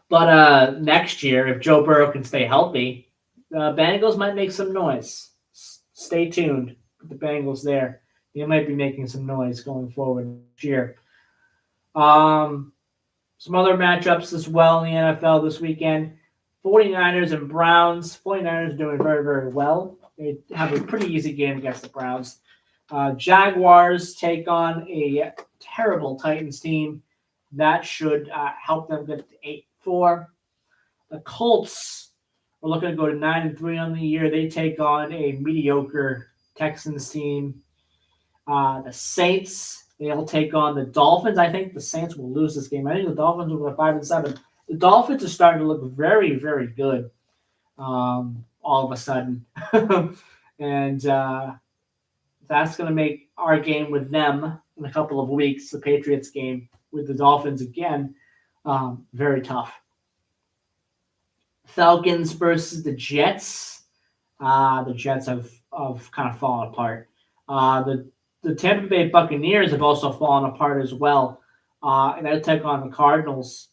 B: But next year, if Joe Burrow can stay healthy, The Bengals might make some noise. Stay tuned with the Bengals there. They might be making some noise going forward this year. Some other matchups as well in the NFL this weekend. 49ers and Browns. 49ers doing very, very well. They have a pretty easy game against the Browns. Jaguars take on a terrible Titans team. That should help them get to 8-4. The Colts are looking to go to 9-3 on the year. They take on a mediocre Texans team. The Saints, they'll take on the Dolphins. I think the Saints will lose this game. I think the Dolphins will go 5-7. The Dolphins are starting to look very, very good all of a sudden. And that's going to make our game with them in a couple of weeks, the Patriots game with the Dolphins again, very tough. Falcons versus the Jets. The Jets have kind of fallen apart. The Tampa Bay Buccaneers have also fallen apart as well. And they'll take on the Cardinals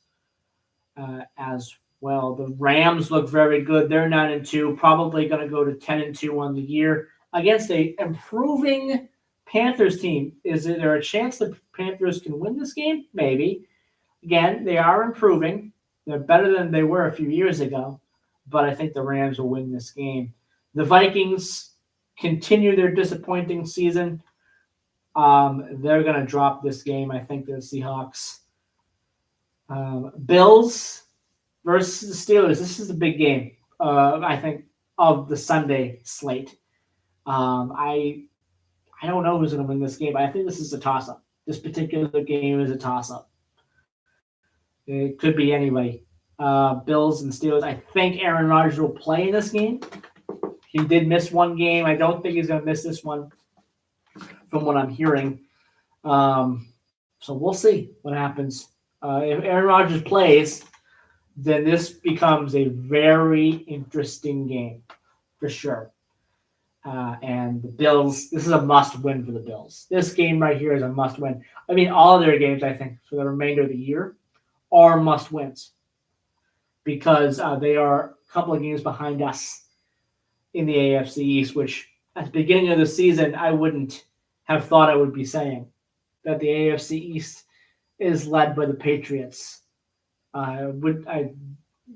B: as well. The Rams look very good. They're 9-2, probably going to go to 10-2 on the year against a improving Panthers team. Is there a chance the Panthers can win this game? Maybe. Again, they are improving. They're better than they were a few years ago, but I think the Rams will win this game. The Vikings continue their disappointing season. They're going to drop this game. I think the Seahawks. Bills versus the Steelers. This is the big game, I think, of the Sunday slate. I don't know who's going to win this game, but I think this is a toss-up. This particular game is a toss-up. It could be anybody. Bills and Steelers. I think Aaron Rodgers will play in this game. He did miss one game. I don't think he's going to miss this one from what I'm hearing. So we'll see what happens. If Aaron Rodgers plays, then this becomes a very interesting game for sure. And the Bills, this is a must-win for the Bills. This game right here is a must-win. I mean, all of their games, I think, for the remainder of the year are must-wins because they are a couple of games behind us in the AFC East, which at the beginning of the season, I wouldn't have thought I would be saying that the AFC East is led by the Patriots. I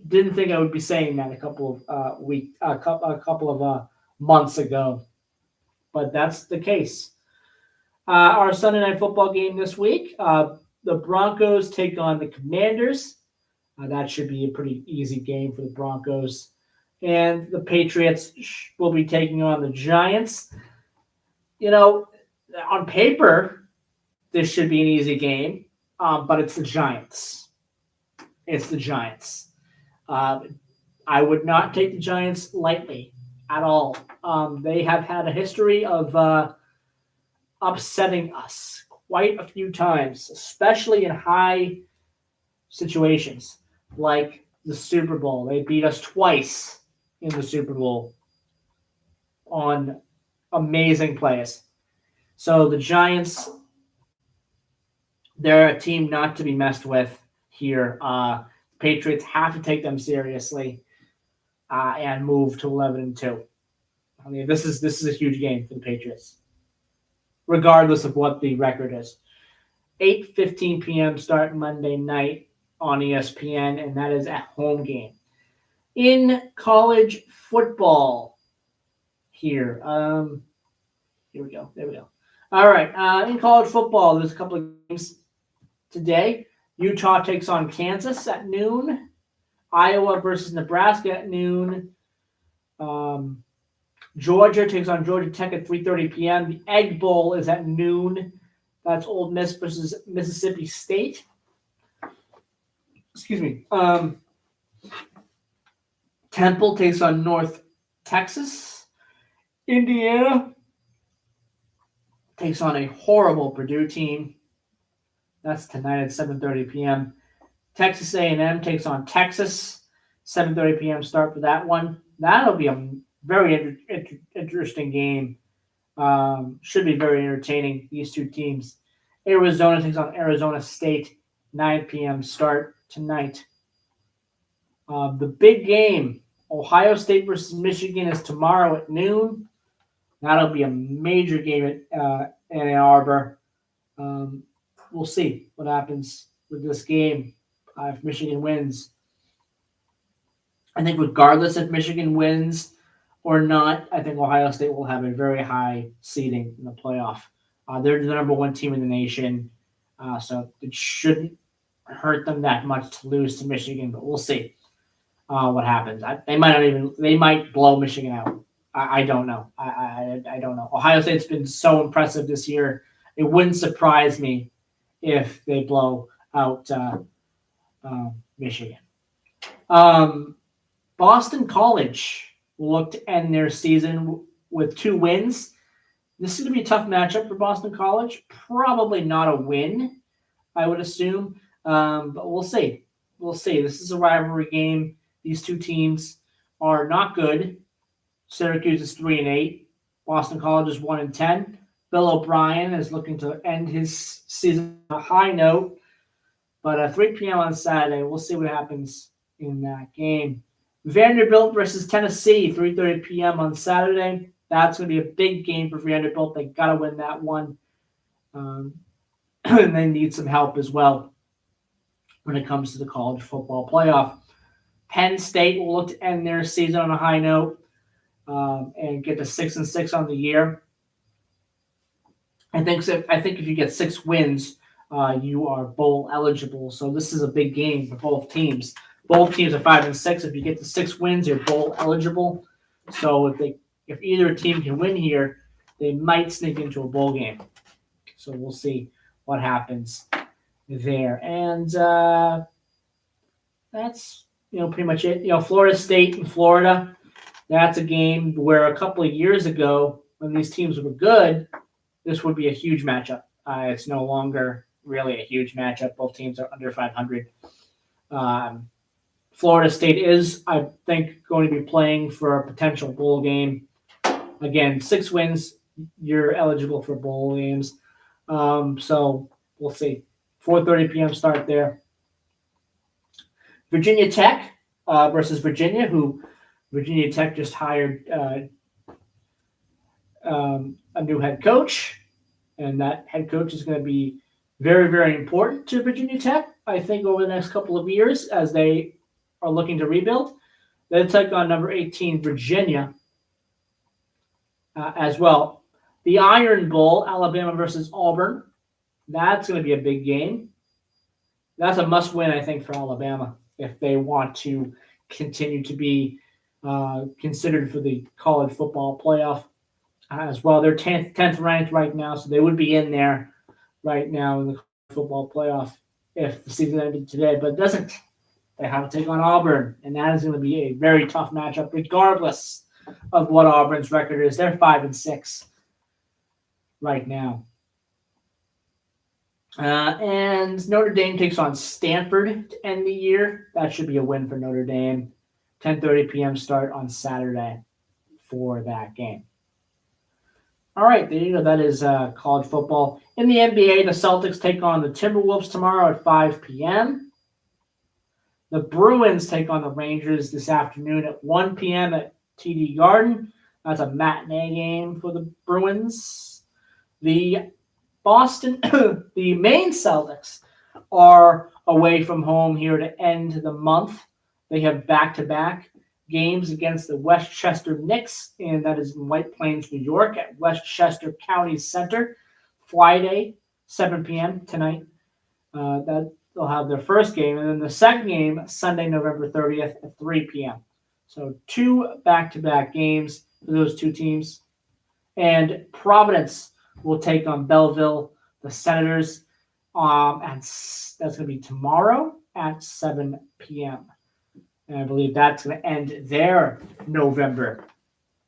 B: didn't think I would be saying that a couple of months ago, but that's the case. Our Sunday night football game this week, the Broncos take on the Commanders. That should be a pretty easy game for the Broncos. And the Patriots will be taking on the Giants. You know, on paper, this should be an easy game, but it's the Giants. It's the Giants. I would not take the Giants lightly at all. They have had a history of upsetting us quite a few times, especially in high situations like the Super Bowl. They beat us twice in the Super Bowl on amazing plays. So the Giants, they're a team not to be messed with here. Patriots have to take them seriously and move to 11-2. I mean, this is a huge game for the Patriots, regardless of what the record is. 8:15 p.m. start Monday night on ESPN, and that is a home game. In college football here. Here we go. There we go. All right. In college football, there's a couple of games today. Utah takes on Kansas at noon. Iowa versus Nebraska at noon. Georgia takes on Georgia Tech at 3:30 p.m. The Egg Bowl is at noon. That's Ole Miss versus Mississippi State. Excuse me. Temple takes on North Texas. Indiana takes on a horrible Purdue team. That's tonight at 7:30 p.m. Texas A&M takes on Texas. 7:30 p.m. start for that one. That'll be a very interesting game. Should be very entertaining, these two teams. Arizona takes on Arizona State. 9 p.m. start tonight. The big game Ohio State versus Michigan is tomorrow at noon. That'll be a major game at Ann Arbor. We'll see what happens with this game if Michigan wins. I think regardless if Michigan wins or not, I think Ohio State will have a very high seeding in the playoff. They're the number one team in the nation, so it shouldn't hurt them that much to lose to Michigan, but we'll see what happens. They might blow Michigan out. I don't know. I don't know. Ohio State's been so impressive this year. It wouldn't surprise me if they blow out Michigan. Boston College will look to end their season with 2 wins. This is going to be a tough matchup for Boston College. Probably not a win, I would assume. But we'll see. We'll see. This is a rivalry game. These two teams are not good. Syracuse is 3-8. Boston College is 1-10. Bill O'Brien is looking to end his season on a high note. But at 3 p.m. on Saturday, we'll see what happens in that game. Vanderbilt versus Tennessee, 3:30 p.m. on Saturday. That's going to be a big game for Vanderbilt. They got to win that one. And they need some help as well when it comes to the college football playoff. Penn State will look to end their season on a high note and get to 6-6 on the year. I think if you get 6 wins, you are bowl eligible. So this is a big game for both teams. Both teams are 5-6. If you get to 6 wins, you're bowl eligible. So if either team can win here, they might sneak into a bowl game. So we'll see what happens there. And that's pretty much it. Florida State and Florida. That's a game where a couple of years ago, when these teams were good, this would be a huge matchup. It's no longer really a huge matchup. Both teams are under 500. Florida State is, I think, going to be playing for a potential bowl game. Again, 6 wins, you're eligible for bowl games. So we'll see. 4:30 p.m. start there. Virginia Tech versus Virginia, who Virginia Tech just hired a new head coach. And that head coach is going to be very, very important to Virginia Tech, I think, over the next couple of years as they are looking to rebuild. They'll take on number 18, Virginia, as well. The Iron Bowl, Alabama versus Auburn. That's going to be a big game. That's a must-win, I think, for Alabama if they want to continue to be considered for the college football playoff as well. They're 10th ranked right now, so they would be in there right now in the football playoff if the season ended today, but it doesn't. They have to take on Auburn, and that is going to be a very tough matchup regardless of what Auburn's record is. They're 5-6 right now. And Notre Dame takes on Stanford to end the year. That should be a win for Notre Dame. 10:30 p.m. start on Saturday for that game. All right, there you go. That is college football. In the NBA, the Celtics take on the Timberwolves tomorrow at 5 p.m. The Bruins take on the Rangers this afternoon at 1 p.m. at TD Garden. That's a matinee game for the Bruins. The Maine Celtics are away from home here to end the month. They have back-to-back games against the Westchester Knicks, and that is in White Plains, New York at Westchester County Center, Friday, 7 p.m. tonight. That they'll have their first game, and then the second game, Sunday, November 30th at 3 p.m. So 2 back-to-back games for those 2 teams. And Providence will take on Belleville, the Senators, and that's going to be tomorrow at 7 p.m. And I believe that's going to end their November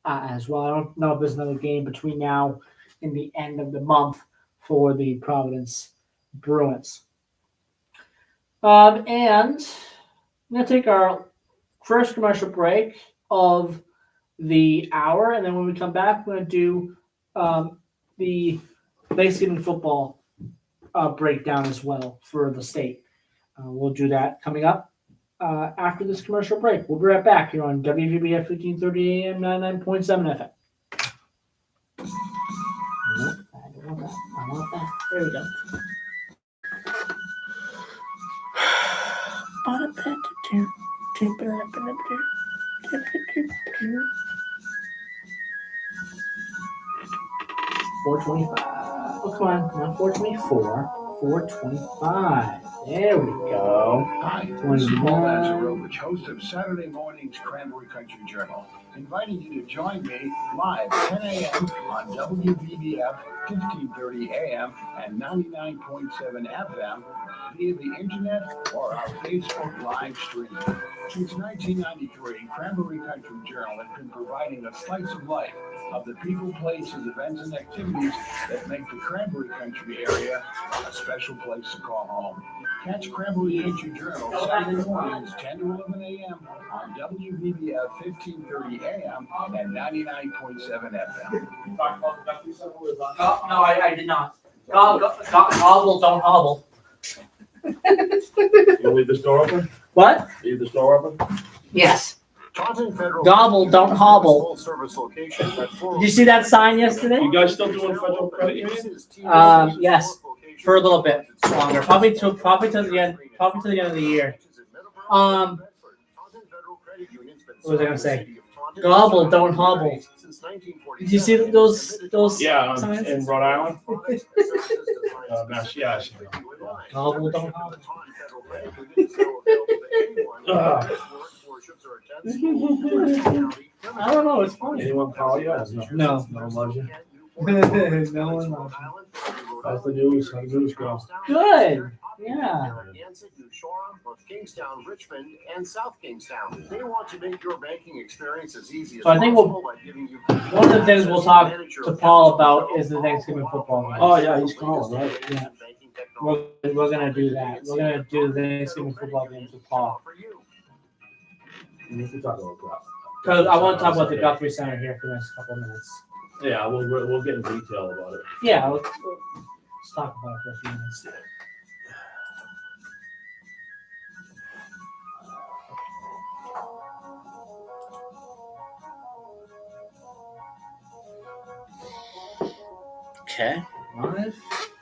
B: as well. I don't know if there's another game between now and the end of the month for the Providence Bruins. And I'm going to take our first commercial break of the hour. And then when we come back, we're going to do the Thanksgiving football breakdown as well for the state. We'll do that coming up after this commercial break. We'll be right back here on WVBF 1530 AM 99.7 FM. Nope, I don't want that. I want that. There we go. $4.25. Oh, come on. Not $4.24. $4.25. There we go.
M: Hi, this is Paul Lazarovich, host of Saturday morning's Cranberry Country Journal, inviting you to join me live 10 a.m. on WVBF 1530 AM and 99.7 FM via the internet or our Facebook live stream. Since 1993, Cranberry Country Journal has been providing a slice of life of the people, places, events, and activities that make the Cranberry Country area a special place to call home. Catch Cranberry Country Journal Saturday mornings 10 to 11 a.m. on WVBF 1530 AM and 99.7 FM.
B: No, I did not. Gobble, don't hobble.
C: You leave the store open?
B: What?
C: Leave the store open?
B: Yes.
A: Taunton Federal.
B: Gobble, don't hobble.
A: Full service location at
B: Did you see that sign yesterday?
C: You guys still doing federal credit union?
B: Yes, for a little bit longer. Probably to the end of the year. What was I gonna say? Gobble, don't hobble. Did you see those
C: Yeah,
B: signs?
C: in Rhode Island. Yeah.
B: Gobble, don't hobble. I don't know. It's funny.
C: Anyone call you?
B: No.
C: No one loves you.
B: No one loves
C: How's the news? How's the news go?
B: Good. Yeah.
A: Kingstown, Richmond, and South Kingstown. They want to make your banking experience as easy as
B: So I think
A: possible by giving you
B: one of the things we'll talk to Paul about is the Thanksgiving football game.
C: Oh, yeah, he's calling, right?
B: Yeah. We're gonna do that. We're gonna do the Thanksgiving football games with Paul.
C: We can talk about that.
B: Because I want to talk about the Guthrie Center here for the next couple of minutes.
C: Yeah, we'll get in detail about it.
B: Yeah, let's talk about it for a few minutes.
L: Okay.
B: Live.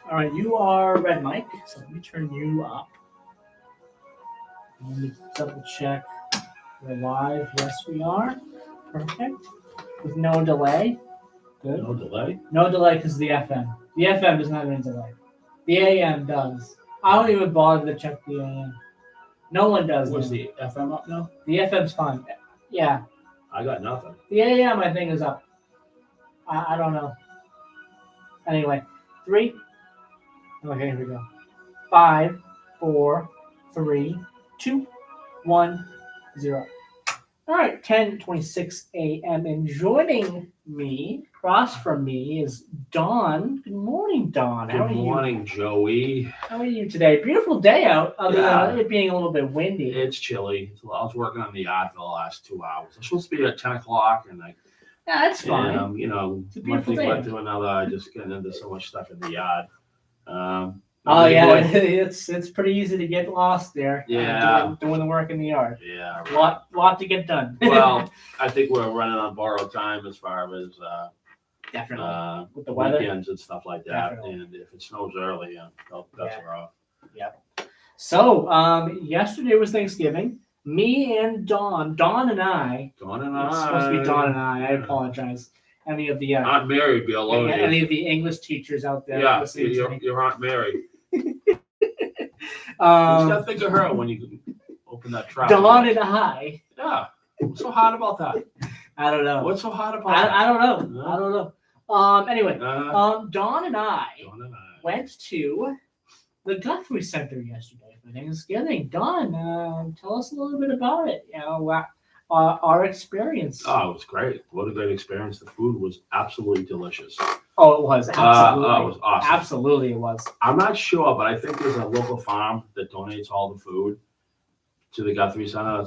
B: All right, you are Red Mike, so let me turn you up. Let me double check. We're live. Yes, we are. Perfect. With no delay. Good.
C: No delay?
B: No delay because of the FM. The FM does not have any delay. The AM does. I don't even bother to check the AM. No one does.
C: Was
B: now.
C: the FM up now?
B: The FM's fine. Yeah.
C: I got nothing.
B: The AM, I think, is up. I don't know. Anyway, 3. Okay, here we go. 5, 4, 3, 2, 1, 0. All right, 10:26 a.m. And joining me, across from me, is Dawn. Good morning, Dawn. How are
N: Good
B: you?
N: morning, Joey.
B: How are you today? Beautiful day out, other
N: Yeah.
B: than it being a little bit windy.
N: It's chilly. I was working on the yard for the last 2 hours. I'm supposed to be at 10 o'clock, and
B: Yeah, that's fine.
N: And,
B: It's a
N: one
B: beautiful
N: thing
B: day.
N: led to another. I just getting into so much stuff in the yard.
B: Oh
N: big
B: yeah,
N: boy.
B: it's pretty easy to get lost there.
N: Yeah.
B: doing the work in the yard.
N: Yeah.
B: Lot to get done.
N: Well, I think we're running on borrowed time as far as
B: Definitely. With the weather.
N: weekends and stuff like that.
B: Definitely.
N: And if it snows early, that's
B: Yeah.
N: rough.
B: Yep. So, yesterday was Thanksgiving. Me and Dawn and I.
N: Dawn and
B: It's supposed to be
N: I.
B: Dawn and I. I apologize. Any of the
N: Aunt Mary below you.
B: any of the English teachers out there
N: Yeah,
B: listening to me.
N: your Aunt Mary. You just gotta think of her when you open that trap.
B: Dawn and I.
N: Yeah. What's so hard about that?
B: I don't know.
N: What's so hard about that?
B: I don't know. I don't know. Anyway,
N: Uh,
B: Dawn and I
N: Dawn and I.
B: went to the Guthrie Center yesterday for Thanksgiving. Dawn, tell us a little bit about it. You know, our experience.
N: Oh, it was great. What a great experience. The food was absolutely delicious.
B: Oh, it was absolutely.
N: It was awesome.
B: Absolutely, it was.
N: I'm not sure, but I think there's a local farm that donates all the food to the Guthrie Center.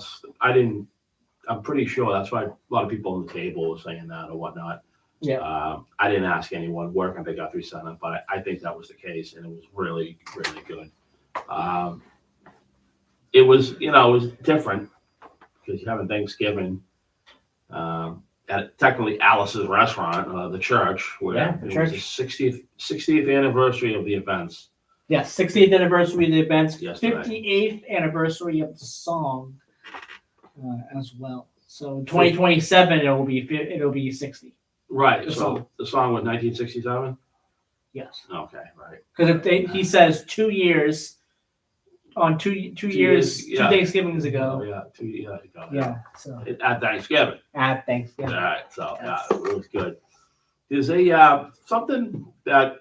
N: I'm pretty sure that's why a lot of people on the table were saying that or whatnot.
B: Yeah.
N: I didn't ask anyone working at the Guthrie Center, but I think that was the case, and it was really, really good. it was, it was different because you're having Thanksgiving at technically Alice's restaurant, the church, where
B: Yeah, the
N: it
B: church.
N: was the 60th anniversary of the events.
B: Yes, 60th anniversary of the events,
N: Yesterday.
B: 58th anniversary of the song as well. So in 2027 it'll be 60.
N: Right.
B: The
N: So
B: song.
N: the song was 1967.
B: Yes,
N: Okay. Right.
B: because he says 2 years on two years,
N: yeah.
B: 2 Thanksgivings
N: Oh
B: ago.
N: yeah. 2 years ago.
B: Yeah, so
N: At Thanksgiving.
B: at Thanksgiving.
N: All right. So
B: Yes.
N: it was good. There's a something that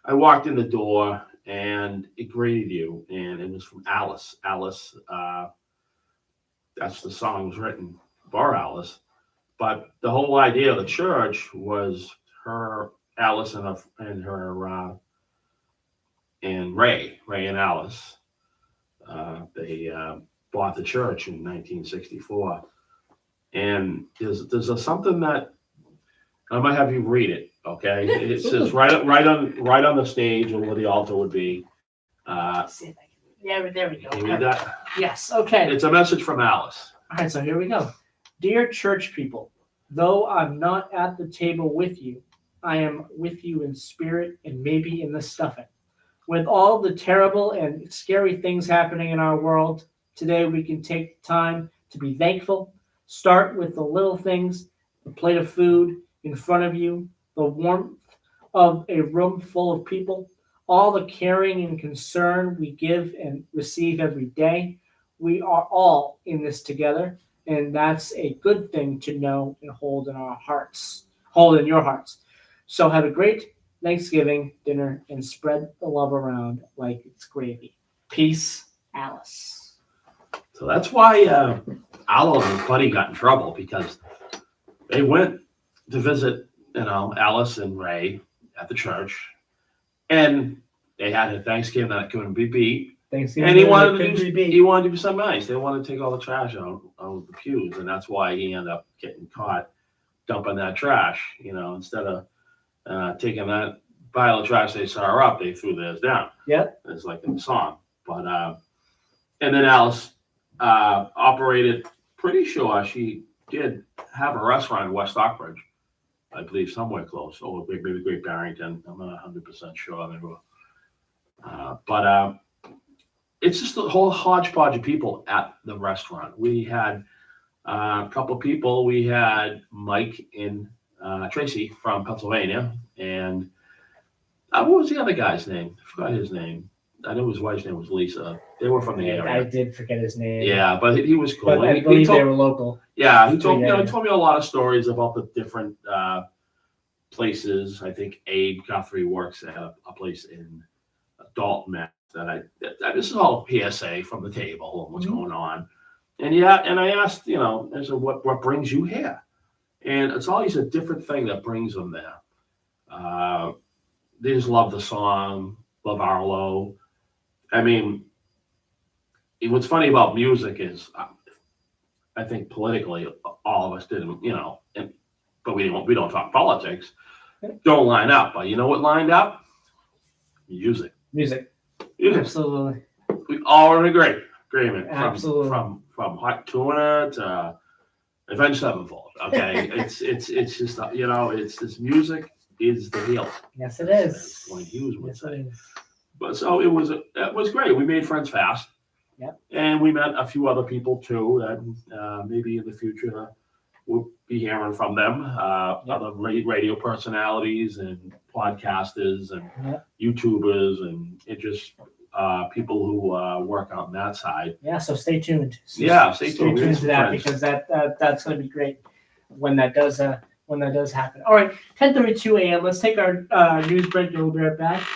N: I walked in the door and it greeted you, and it was from Alice. Alice, that's the song was written for Alice, but the whole idea of the church was Alice and Ray and Alice. They bought the church in 1964, and there's something that I might have you read it. Okay, it says right on the stage or where the altar would be.
B: Yeah, there we go.
N: Can you read that?
B: Yes, okay.
N: It's a message from Alice.
B: All right, so here we go. Dear church people, though I'm not at the table with you, I am with you in spirit and maybe in the stuffing. With all the terrible and scary things happening in our world, today we can take time to be thankful. Start with the little things, the plate of food in front of you, the warmth of a room full of people, all the caring and concern we give and receive every day. We are all in this together, and that's a good thing to know and hold in our hearts, hold in your hearts. So have a great Thanksgiving dinner and spread the love around like it's gravy. Peace, Alice.
N: So that's why Aloe and his buddy got in trouble, because they went to visit, Alice and Ray at the church, and they had a Thanksgiving that couldn't be beat.
B: Thanksgiving
N: And he
B: dinner
N: wanted
B: couldn't be beat.
N: he wanted to do something nice. They wanted to take all the trash out of the pews, and that's why he ended up getting caught dumping that trash. Instead of taking that pile of trash they saw her up, they threw theirs down.
B: Yep.
N: It's like in the song. But and then Alice operated, pretty sure she did have a restaurant in West Stockbridge, I believe, somewhere close, or maybe Great Barrington. I'm not 100% sure. But it's just a whole hodgepodge of people at the restaurant. We had a couple of people. We had Mike and Tracy from Pennsylvania, and what was the other guy's name? I forgot his name. I know his wife's name was Lisa. They were from the area.
B: I did forget his name.
N: Yeah, but he was cool.
B: But I believe they were local.
N: Yeah, he told
B: Yeah.
N: he told me a lot of stories about the different places. I think Abe Guthrie works at a place in Dalton, Mass. This is all PSA from the table and what's going on. And I asked, I said, what brings you here? And it's always a different thing that brings them there. They just love the song, love Arlo. I mean, what's funny about music is, I think politically, all of us didn't, but we don't talk politics. Don't line up, but you know what lined up? Music.
B: Absolutely.
N: We all in agreement.
B: Absolutely.
N: From Hot Tuna to Avenged Sevenfold. Okay, it's just it's this music is the deal.
B: Yes, it is.
N: As Wayne Hughes would
B: Yes,
N: say.
B: it is.
N: But so it was great. We made friends fast.
B: Yep.
N: And we met a few other people too that maybe in the future we'll be hearing from them. Other radio personalities and podcasters and YouTubers and people who work on that side.
B: Yeah, so stay tuned.
N: Stay tuned.
B: Stay tuned to that, because that's going to be great when that does happen. All right, 10:32 a.m. Let's take our news break. We'll be right back.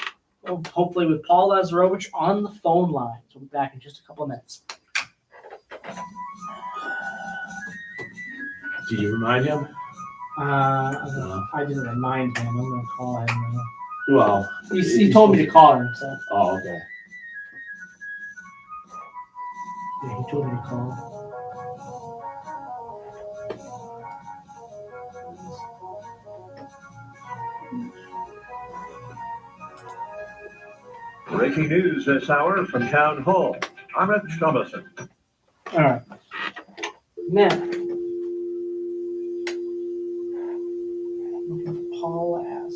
B: Hopefully with Paul Lazarovich on the phone line. So we'll be back in just a couple of minutes.
N: Did you remind him?
B: I didn't remind him. I'm going to call him.
N: Well,
B: he told me to call him. So.
N: Oh, okay.
B: Yeah, he told me to call him.
C: Breaking news this hour from Town Hall. I'm Rich Thomason.
B: All right. Now. Paul S.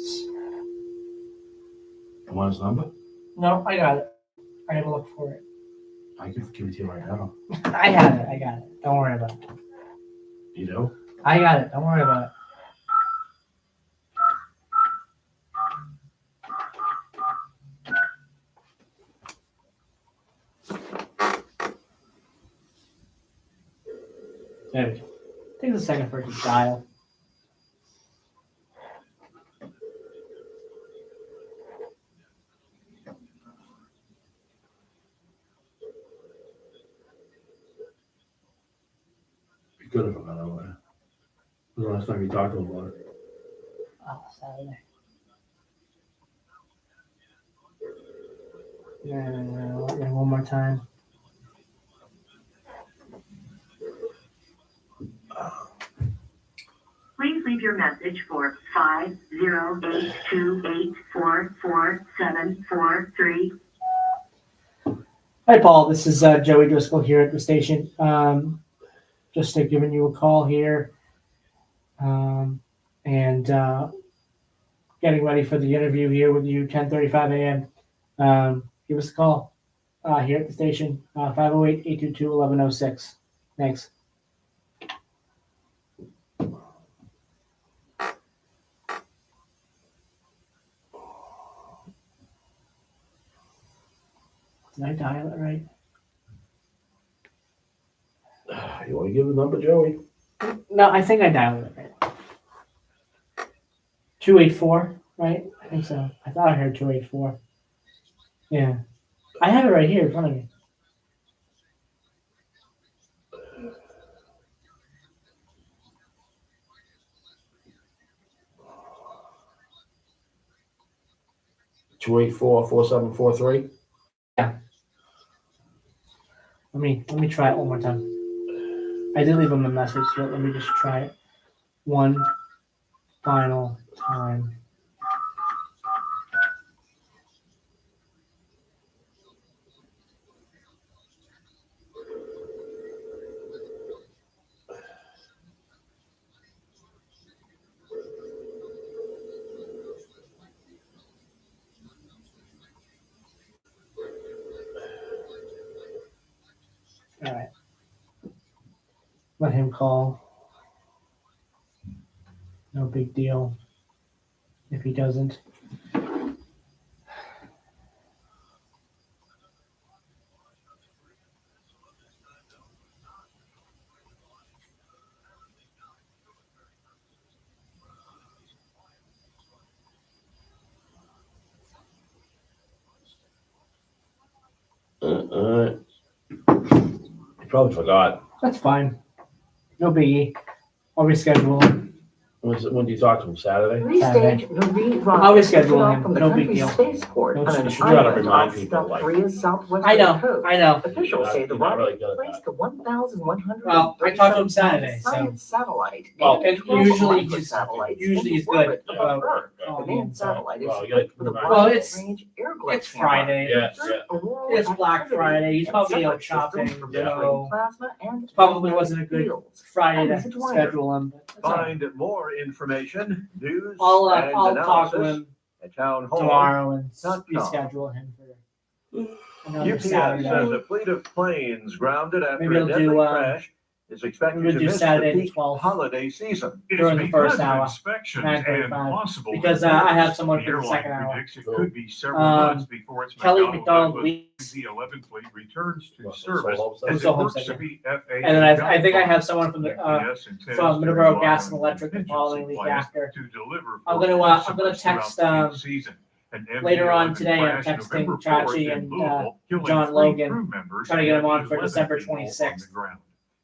N: You want his number?
B: No, I got it. I gotta look for it.
N: I can give it to you right now.
B: I got it. I got it. Don't worry about it.
N: You do?
B: I got it. Don't worry about it. There we go. Takes a second for it to dial.
N: Be good if I got over there. The last time you talked to him about it.
B: Oh, Saturday. One more time.
O: Please leave your message for 50828447443.
B: Hi, Paul. This is Joey Driscoll here at the station. Just giving you a call here, and getting ready for the interview here with you, 10:35 a.m. Give us a call here at the station, 508-822-1106. Thanks. Did I dial it right?
N: You want to give the number, Joey?
B: No, I think I dialed it right. 284, right? I think so. I thought I heard 284. Yeah. I have it right here in front of me.
N: Two 284-4743.
B: Yeah. Let me try it one more time. I did leave him a message, so let me just try it one final time. All right. Let him call. No big deal if he doesn't.
N: You probably forgot.
B: That's fine. No biggie. I'll reschedule.
N: When do you talk to him? Saturday?
B: Saturday. I'll
E: I'll
B: reschedule him. No big deal.
E: Spaceport
B: No
E: on an
N: You should try to
E: island
N: remind
E: off
N: people,
E: South
N: like-
E: Korea's southwestern
B: I know.
E: coast.
B: I know.
E: Officials say the
N: You're not really
E: rocket
N: good at
E: placed a 1,100.
B: Well, I talked to him Saturday, so.
E: Science satellite.
B: Well,
E: and
B: and
E: 12
B: usually
E: microsatellites
B: usually
E: in
B: he's good
E: orbit above
B: about
E: Earth. The
B: calling
E: main
B: in, so.
E: satellite is
N: Well, you
E: equipped with a
N: gotta-
B: Well,
E: wide
B: it's-
E: range airglow
B: It's
E: camera.
B: Friday.
N: Yeah,
E: Observe
N: yeah.
E: auroral
B: It's Black
E: activity
B: Friday. He's
E: and
B: probably
E: separate
B: out shopping,
E: systems from
N: Yeah.
E: different
B: so
E: plasma and
B: probably wasn't a good
E: fields.
B: Friday to
E: I'm Lisa Dwyer.
B: schedule him. But it's all right.
C: Find more information, news,
B: I'll
C: and
B: talk to
C: analysis
B: him
C: at Town Hall.
B: tomorrow and
C: .com.
B: reschedule him for another
C: UPS
B: Saturday.
C: says a fleet of planes grounded after
B: Maybe
C: a
B: I'll
C: deadly
B: do,
C: crash is expected
B: maybe
C: to
B: we'll do
C: miss
B: Saturday
C: the
B: the
C: peak
B: 12th.
C: holiday season.
B: During the first hour,
M: Inspections
B: 9:35,
M: and possible
B: because I have
M: repairs.
B: someone for the
M: airline
B: second hour.
M: predicts it could be several
B: Um,
M: months before its
B: Kelly
M: McDonnell
B: McDonald
M: Douglas
B: Weeks,
M: DC-11 fleet returns to
N: What,
M: service
N: Solo
M: as
B: Solo
M: it works
B: Homestead.
M: to meet FAA
B: and then I think I have someone from the
M: UPS intends
B: from
M: to
B: Middleborough
M: rely
B: Gas
M: on
B: and Electric the
M: contingency
B: following week
M: plans
B: after.
M: to deliver
B: I'm
M: for
B: gonna
M: customers
B: text,
M: throughout the peak season. An
B: later on
M: MD-11
B: today, I'm
M: crash
B: texting
M: November
B: Chachi
M: 4th in
B: and,
M: Louisville, killing
B: John
M: 3
B: Logan,
M: crew members
B: trying to get
M: and
B: him on for
M: 11
B: December
M: people on
B: 26th.
M: the ground.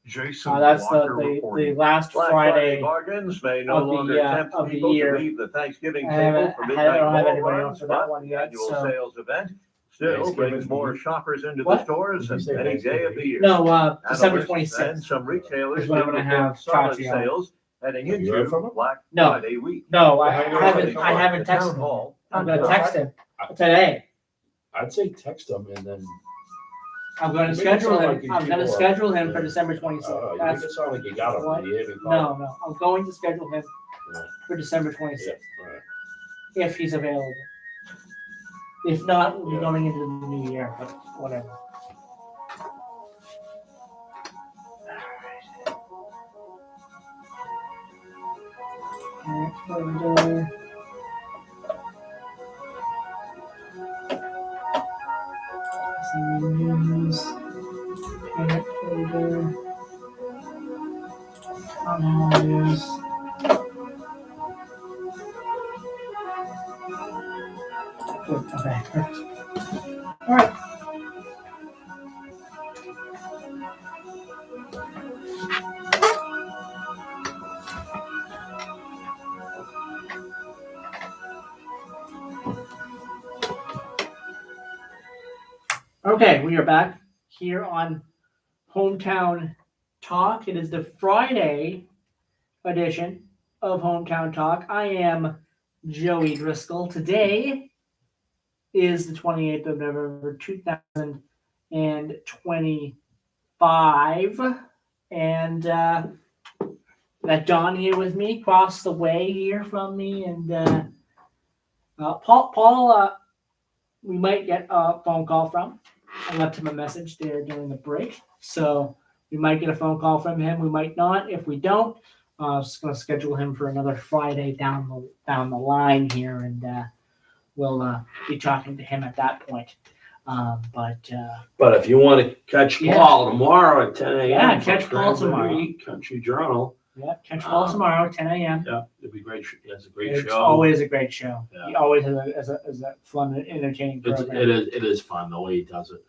M: Jason
B: That's
M: Walker
B: the
M: reporting.
B: last
C: Black
B: Friday
C: bargains may no
B: of the,
C: longer
B: uh,
C: tempt
B: of the
C: people
B: year.
C: to leave the Thanksgiving
B: I
C: table
B: haven't-
C: for
B: I
C: midnight
B: don't have
C: mall
B: anybody on
C: runs,
B: for that
C: but
B: one
C: the
B: yet,
C: annual
B: so.
C: sales event still
N: Thanksgiving
C: brings more
N: Eve.
C: shoppers into
B: What?
C: the stores
N: Did you say
C: than any day of the year.
B: No, December
C: Analysts
B: 26th.
C: and some retailers
B: is when I'm
C: do
B: gonna
C: report
B: have
C: solid
B: Chachi on.
C: sales heading
N: Have you heard
C: into
N: from him?
C: Black
B: No.
C: Friday week.
B: No, I
N: Well,
B: haven't. I
C: The
B: haven't
C: Town
B: texted him.
C: Hall.
B: I'm gonna text him today.
N: I'd say text him and then
B: I'm going to
N: You make it
B: schedule
N: sound
B: him.
N: like he's
B: I'm going to
N: before.
B: schedule him for
N: Yeah.
B: December 26th.
N: You make
B: That's
N: it sound like you got him.
B: what-
N: You haven't called
B: no. I'm going to schedule him for December 26th
N: him. Yeah, all right.
B: if he's available. If not, we'll be
N: Yeah.
B: going into the new year, but whatever. Alright, news, panic folder, news. Good, okay, perfect. All right. Okay, we are back here on Hometown Talk. It is the Friday edition of Hometown Talk. I am Joey Driscoll. Today is the 28th of November, 2025. And got Don here with me, across the way here from me. And Paul, we might get a phone call from. I left him a message there during the break. So we might get a phone call from him. We might not. If we don't, I'm just going to schedule him for another Friday down the line here, and we'll be talking to him at that point. But
N: if you want to catch
B: Yeah.
N: Paul tomorrow at 10 a.m.
B: Yeah,
N: for
B: catch Paul
N: Cranberry
B: tomorrow.
N: Country Journal.
B: yeah, catch Paul tomorrow, 10 a.m.
N: Yeah, it'd be great. It's a great
B: It's
N: show.
B: always a great show.
N: Yeah.
B: He always has a fun and entertaining program.
N: It is fun the way he does it.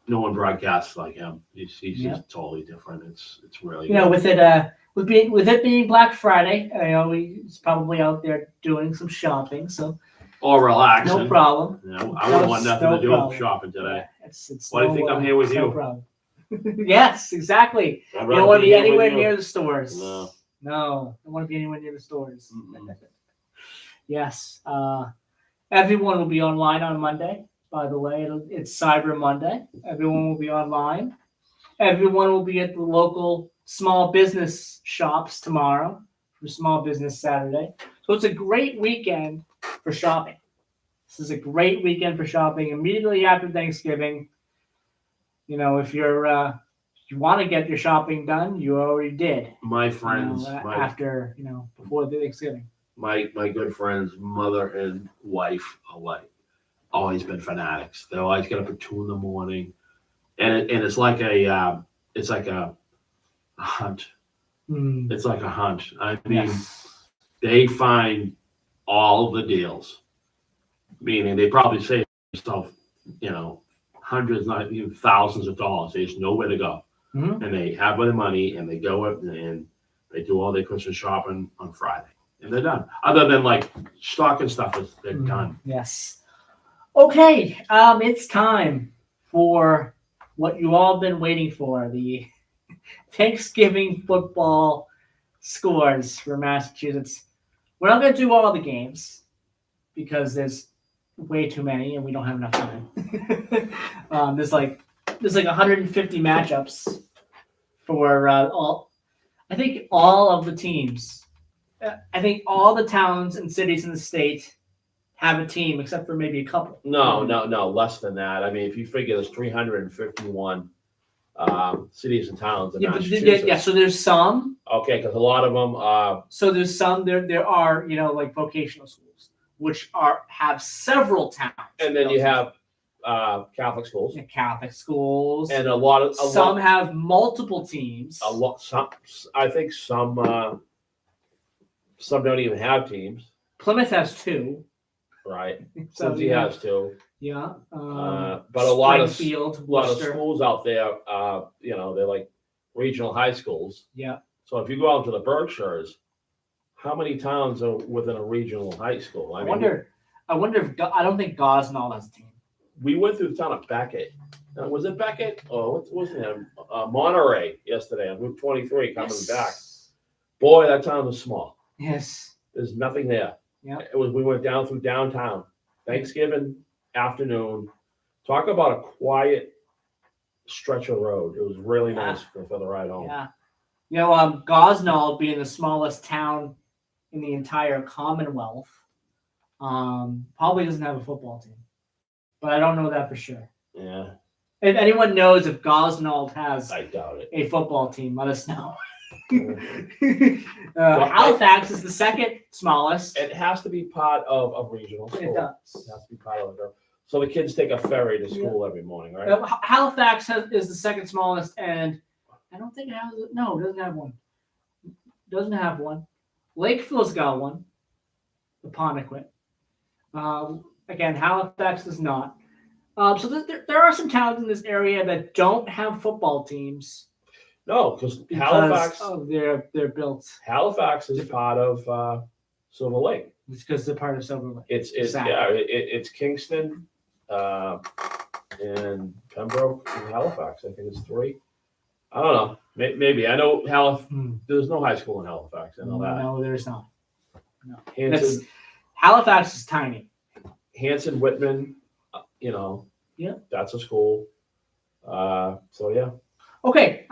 N: No one broadcasts like him. He's
B: Yeah.
N: just totally different. It's really
B: You know, with it being Black Friday, he's probably out there doing some shopping, so
N: or relaxing.
B: no problem.
N: I wouldn't want nothing
B: No
N: to do
B: problem.
N: with shopping today.
B: It's
N: Why do you think I'm here with
B: no
N: you?
B: problem. Yes, exactly.
N: I'd
B: You
N: rather
B: don't want to be
N: here with
B: anywhere
N: you.
B: near the stores.
N: No.
B: No, don't want to be anywhere near the stores.
N: Mm-mm.
B: Yes. Everyone will be online on Monday, by the way. It's Cyber Monday. Everyone will be online. Everyone will be at the local small business shops tomorrow for Small Business Saturday. So it's a great weekend for shopping. This is a great weekend for shopping. Immediately after Thanksgiving, you know, if you want to get your shopping done, you already did.
N: My
B: You
N: friends,
B: know,
N: my
B: before the Thanksgiving.
N: my good friends, mother and wife alike, always been fanatics. They always get up at 2 a.m, and it's like a hunt.
B: Mm.
N: It's like a hunt. I mean,
B: Yes.
N: they find all the deals. Meaning they probably save themselves, hundreds, not even thousands of dollars. They just know where to go,
B: Mhm.
N: and they have their money, and they go up and they do all their Christmas shopping on Friday, and they're done. Other than like stocking stuff, they're done.
B: Yes. Okay, it's time for what you all been waiting for, the Thanksgiving football scores for Massachusetts. We're not going to do all the games because there's way too many and we don't have enough time. There's like 150 matchups for I think all of the teams. I think all the towns and cities in the state have a team except for maybe a couple.
N: No, less than that. I mean, if you figure there's 351 cities and towns in
B: Yeah,
N: Massachusetts.
B: yeah, so there's some.
N: Okay, because a lot of them.
B: So there's some there are like vocational schools which have several towns.
N: And then you have Catholic schools.
B: Catholic schools.
N: And a lot of
B: some have multiple teams.
N: I think some don't even have teams.
B: Plymouth has 2.
N: Right.
B: So
N: Quincy has 2.
B: Yeah.
N: But a lot of
B: Springfield,
N: Worcester. Schools out there, they're like regional high schools.
B: Yeah.
N: So if you go out to the Berkshires, how many towns are within a regional high school?
B: I wonder if I don't think Gosnell has a team.
N: We went through the town of Beckett. Was it Beckett? Oh, what's the name? Monterey yesterday on Route 23 coming back. Boy, that town was small.
B: Yes.
N: There's nothing there.
B: Yeah.
N: We went down through downtown. Thanksgiving afternoon, Talk about a quiet stretch of road. It was really nice for the ride home.
B: Yeah. You know, Gosnold being the smallest town in the entire Commonwealth, probably doesn't have a football team. But I don't know that for sure.
N: Yeah.
B: If anyone knows if Gosnold has
N: I doubt it.
B: a football team, let us know.
N: Well,
B: Halifax is the second smallest.
N: It has to be part of a regional school.
B: It does.
N: It has to be part of it. So the kids take a ferry to school every morning, right?
B: Halifax is the second smallest, and I don't think it has. No, it doesn't have one. Doesn't have one. Lakeville's got one. The Pontiac. Again, Halifax does not. So there are some towns in this area that don't have football teams.
N: No, because Halifax
B: of they're built.
N: Halifax is part of Silver Lake.
B: It's because they're part of Silver Lake.
N: It's Kingston, and Pembroke and Halifax. I think it's 3. I don't know. Maybe I know There's no high school in Halifax. I know that.
B: No, there's not. No.
N: Halifax
B: is tiny.
N: Hanson Whitman,
B: Yeah,
N: that's a school. So yeah.
B: Okay.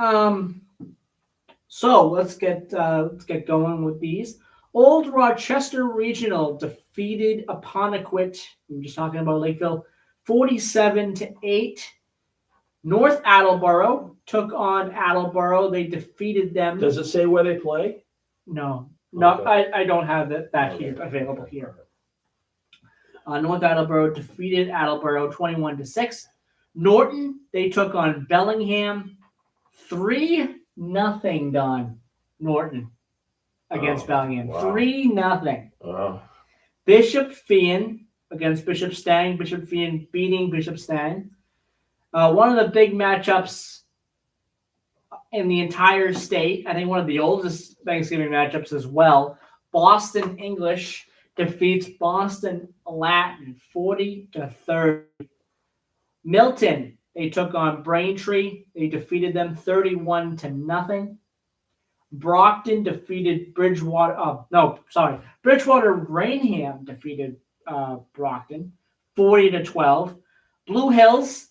B: So let's get going with these. Old Rochester Regional defeated Apponequet. We were just talking about Lakeville, 47-8. North Attleboro took on Attleboro. They defeated them.
N: Does it say where they play?
B: No,
N: Okay.
B: I don't have that here available here. North Attleboro defeated Attleboro 21-6. Norton, they took on Bellingham 3-0. Don Norton against Bellingham.
N: Wow.
B: 3-0.
N: Wow.
B: Bishop Feion against Bishop Stang. Bishop Feion beating Bishop Stang. One of the big matchups in the entire state. I think one of the oldest Thanksgiving matchups as well. Boston English defeats Boston Latin 40-30. Milton, they took on Braintree. They defeated them 31-0. Brockton defeated Bridgewater. Bridgewater Rainham defeated Brockton 40-12. Blue Hills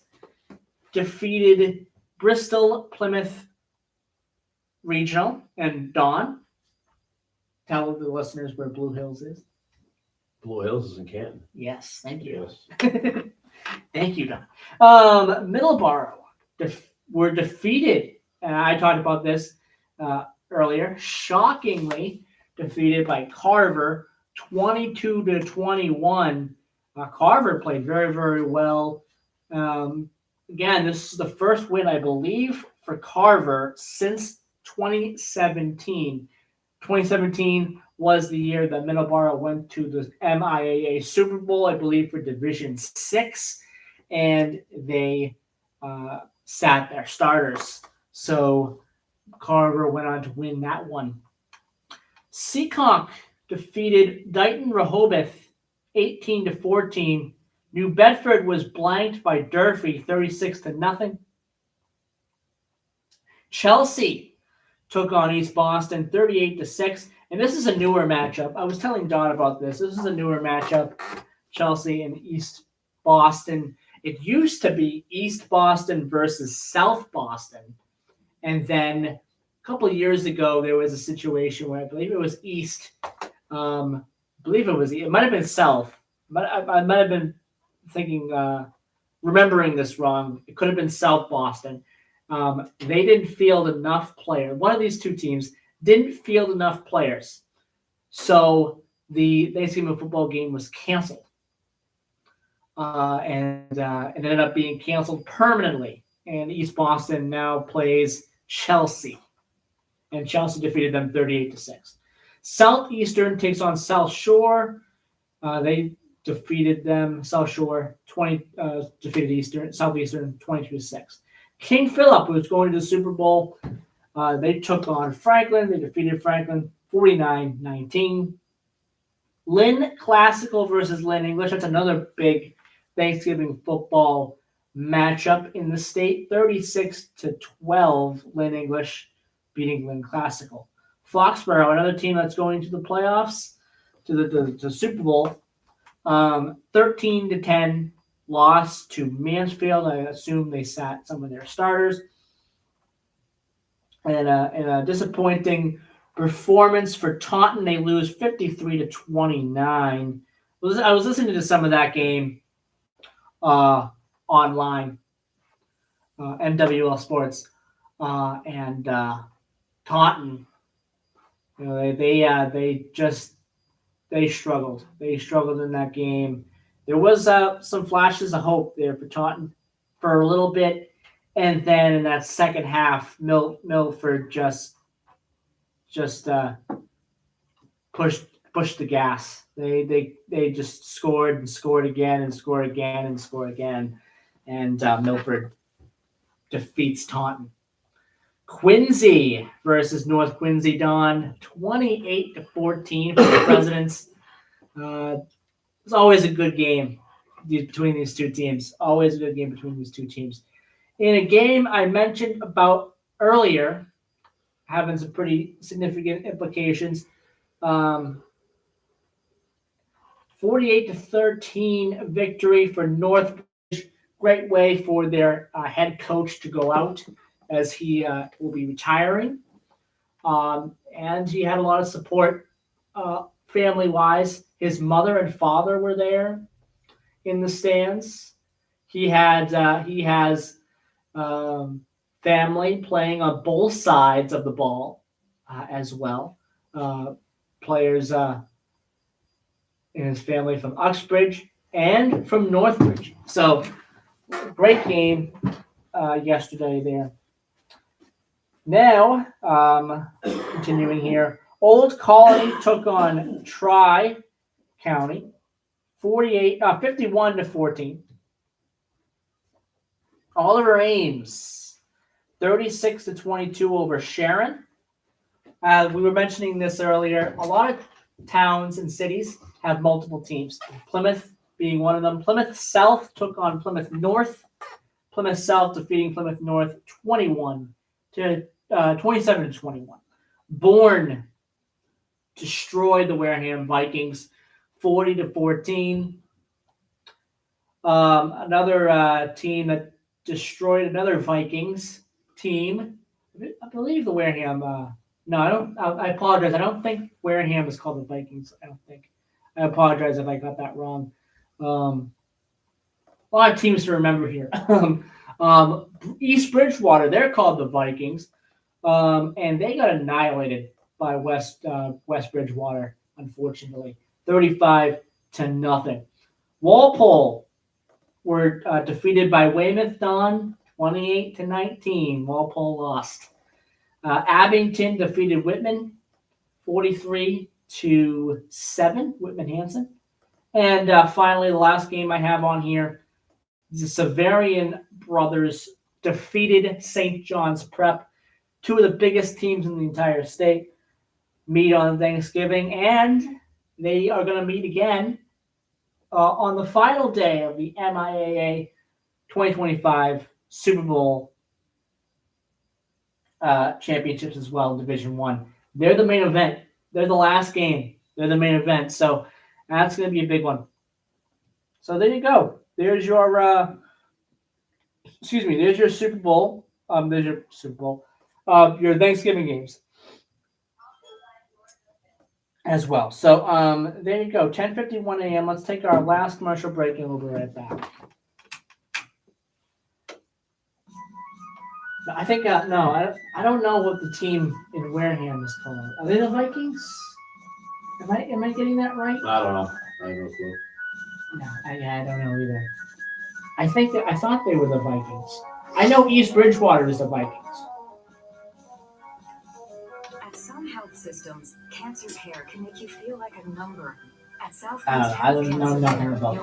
B: defeated Bristol Plymouth Regional. And Don, tell the listeners where Blue Hills is.
N: Blue Hills is in Canton.
B: Yes, thank you.
N: Yes.
B: Thank you, Don. Middleborough were defeated, and I talked about this earlier. Shockingly defeated by Carver, 22-21. Carver played very, very well. Again, this is the first win, I believe, for Carver since 2017. 2017 was the year that Middleborough went to the MIAA Super Bowl, I believe, for Division 6, and they sat their starters. So Carver went on to win that one. Seekonk defeated Dighton Rehoboth 18-14. New Bedford was blanked by Durfee 36-0. Chelsea took on East Boston 38-6. And this is a newer matchup. I was telling Don about this. This is a newer matchup, Chelsea and East Boston. It used to be East Boston versus South Boston. And then a couple of years ago, there was a situation where I believe it was East. It might have been South. But I might have been thinking, remembering this wrong. It could have been South Boston. They didn't field enough players. One of these two teams didn't field enough players. So the Thanksgiving football game was canceled. And it ended up being canceled permanently. And East Boston now plays Chelsea. And Chelsea defeated them 38-6. Southeastern takes on South Shore. They defeated them. South Shore defeated Southeastern 22-6. King Philip, who was going to the Super Bowl, they took on Franklin. They defeated Franklin 49-19. Lynn Classical versus Lynn English. That's another big Thanksgiving football matchup in the state. 36-12. Lynn English beating Lynn Classical. Foxborough, another team that's going to the playoffs, to the Super Bowl. 13-10. loss to Mansfield. I assume they sat some of their starters. And a disappointing performance for Taunton. They lose 53-29. I was listening to some of that game online, MWL Sports, and Taunton. You know, they struggled. They struggled in that game. There was some flashes of hope there for Taunton for a little bit, and then in that second half, Milford just pushed the gas. They just scored and scored again and scored again and scored again, and Milford defeats Taunton. Quincy versus North Quincy, Don, 28-14 for the Presidents. It's always a good game between these two teams. Always a good game between these two teams. In a game I mentioned about earlier, having some pretty significant implications. 48-13 victory for Northbridge. Great way for their head coach to go out, as he will be retiring. And he had a lot of support family-wise. His mother and father were there in the stands. He has family playing on both sides of the ball as well. Players in his family from Uxbridge and from Northbridge. So great game yesterday there. Now, continuing here, Old Colony took on Tri-County, 51-14. Oliver Ames, 36-22 over Sharon. We were mentioning this earlier. A lot of towns and cities have multiple teams. Plymouth being one of them. Plymouth South took on Plymouth North. Plymouth South defeating Plymouth North 27-21. Bourne destroyed the Wareham Vikings 40-14. Another team that destroyed another Vikings team. I believe the Wareham. No, I don't. I apologize. I don't think Wareham is called the Vikings. I don't think. I apologize if I got that wrong. A lot of teams to remember here. East Bridgewater, they're called the Vikings, and they got annihilated by West Bridgewater, unfortunately, 35-0. Walpole were defeated by Weymouth, Don, 28-19. Walpole lost. Abington defeated Whitman, 43-7. Whitman Hanson. And finally, the last game I have on here, the Severian brothers defeated St. John's Prep, two of the biggest teams in the entire state. Meet on Thanksgiving, and they are going to meet again on the final day of the MIAA 2025 Super Bowl championships as well, Division I. They're the main event. They're the last game. They're the main event. So that's going to be a big one. So there you go. There's your there's your Super Bowl. There's your Super Bowl. Your Thanksgiving games as well. So there you go. 10:51 a.m. Let's take our last commercial break and we'll be right back. I think no, I don't know what the team in Wareham is called. Are they the Vikings? Am I getting that right?
N: I don't know. I have no clue.
B: No, I don't know either. I thought they were the Vikings. I know East Bridgewater is the Vikings.
P: At some health systems, cancer care can make you feel like a number. At South
B: I don't know nothing about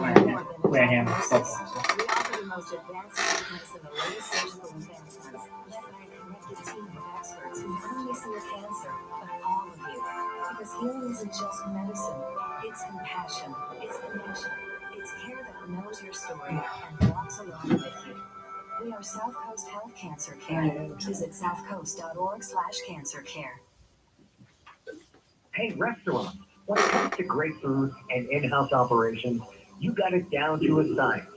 B: Wareham football.
P: We offer the most advanced treatments and the latest surgical advancements, led by a connected team of experts who not only see your cancer, but all of you. Because healing isn't just medicine, it's compassion, it's connection, it's care that knows your story and walks along with you. We are South Coast Health Cancer Care. Visit southcoast.org/cancercare.
K: Hey, restaurant, when it comes to great food and in-house operations, you got it down to a science.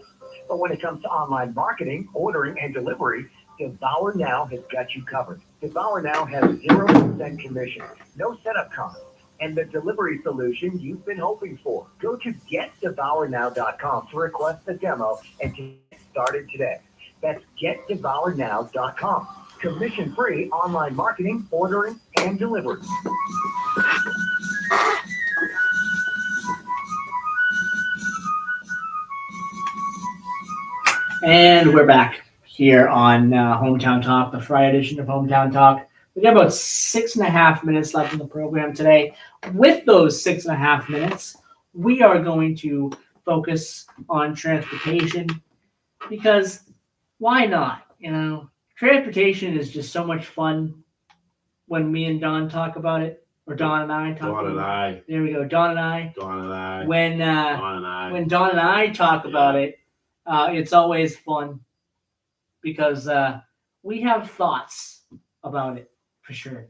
K: But when it comes to online marketing, ordering, and delivery, Devour Now has got you covered. Devour Now has 0% commission, no setup costs, and the delivery solution you've been hoping for. Go to getdevournow.com to request a demo and to get started today. That's getdevournow.com. Commission-free online marketing, ordering, and delivery.
B: And we're back here on Hometown Talk, the Friday edition of Hometown Talk. We got about 6.5 minutes left in the program today. With those 6.5 minutes, we are going to focus on transportation because why not? You know, transportation is just so much fun when me and Don talk about it, or Don and I talk
N: Dawn
B: about
N: and
B: it.
N: I.
B: There we go, Don and I.
N: Dawn and I.
B: When
N: Dawn and I.
B: when Don and I talk about it, it's always fun because we have thoughts about it for sure.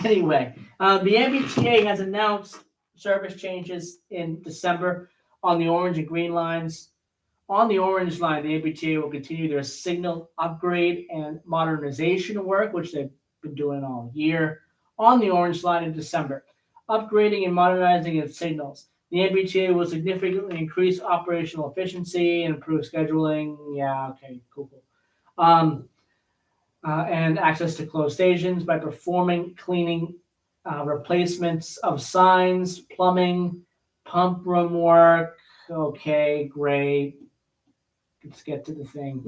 B: Anyway, the MBTA has announced service changes in December on the orange and green lines. On the orange line, the MBTA will continue their signal upgrade and modernization work, which they've been doing all year. On the orange line in December, upgrading and modernizing its signals. The MBTA will significantly increase operational efficiency and improve scheduling. Yeah, okay, cool. And access to closed stations by performing cleaning, replacements of signs, plumbing, pump room work. Okay, great. Let's get to the thing.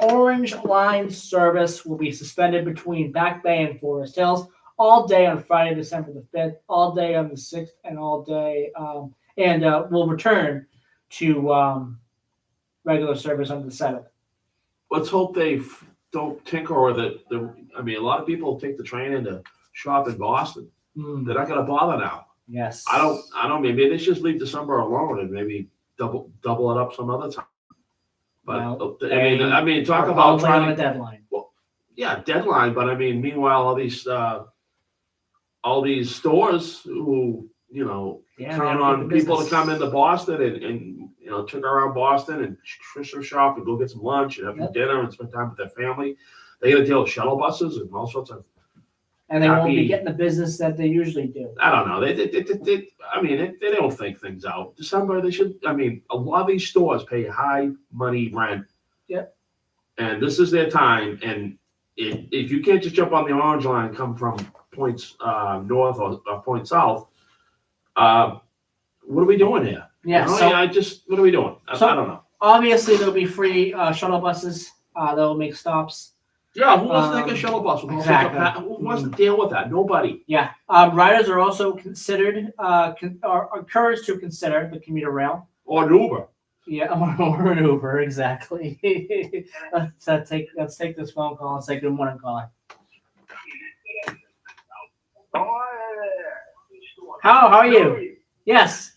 B: Orange line service will be suspended between Back Bay and Forest Hills all day on Friday, December the 5th, all day on the 6th, and all day, and will return to regular service on the 7th.
N: Let's hope they don't tinker with it. I mean, a lot of people take the train into shop in Boston. They're not going to bother now.
B: Yes.
N: I don't. Maybe they should just leave December alone and maybe double it up some other time. But
B: Well,
N: I mean, talk
B: We're
N: about
B: probably on
N: trying
B: a deadline.
N: Well, yeah, deadline. But I mean, meanwhile, all these stores who
B: Yeah,
N: count
B: they
N: on
B: have to
N: people to
B: business.
N: come into Boston and trick around Boston and Christmas shop and go get some lunch and have some dinner and spend time with their family. They got to deal with shuttle buses and all sorts of.
B: And they won't be
N: happy-
B: getting the business that they usually do.
N: I don't know. They don't think things out. December, they should. I mean, a lot of these stores pay high money rent.
B: Yep.
N: And this is their time. And if you can't just jump on the orange line and come from points north or points south, what are we doing here?
B: Yeah,
N: what are we doing? I don't know.
B: Obviously, there'll be free shuttle buses that will make stops.
N: Yeah, who wants to take a shuttle bus?
B: Exactly.
N: Who wants to deal with that? Nobody.
B: Yeah, riders are also considered, are encouraged to consider the commuter rail.
N: Or an Uber.
B: Yeah, or an Uber, exactly. let's take this phone call and say good morning, caller. How are you? Yes.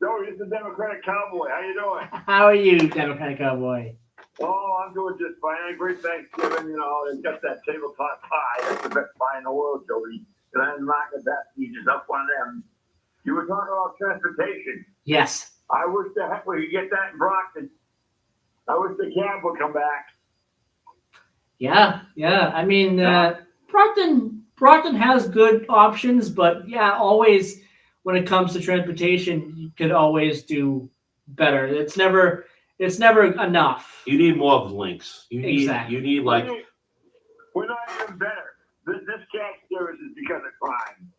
Q: Joey, it's the Democratic Cowboy. How you doing?
B: How are you, Democratic Cowboy?
Q: Oh, I'm doing just fine. Had a great Thanksgiving, and got that tabletop pie. That's the best pie in the world, Joey. And I'm knocking that. You just up one of them. You were talking about transportation.
B: Yes.
Q: I wish the heck we could get that in Brockton. I wish the cab would come back.
B: Yeah. I mean, Brockton has good options, but yeah, always when it comes to transportation, you could always do better. It's never enough.
N: You need more of links.
B: Exactly.
N: You need like.
Q: We're not even better. This cab service is because of crime.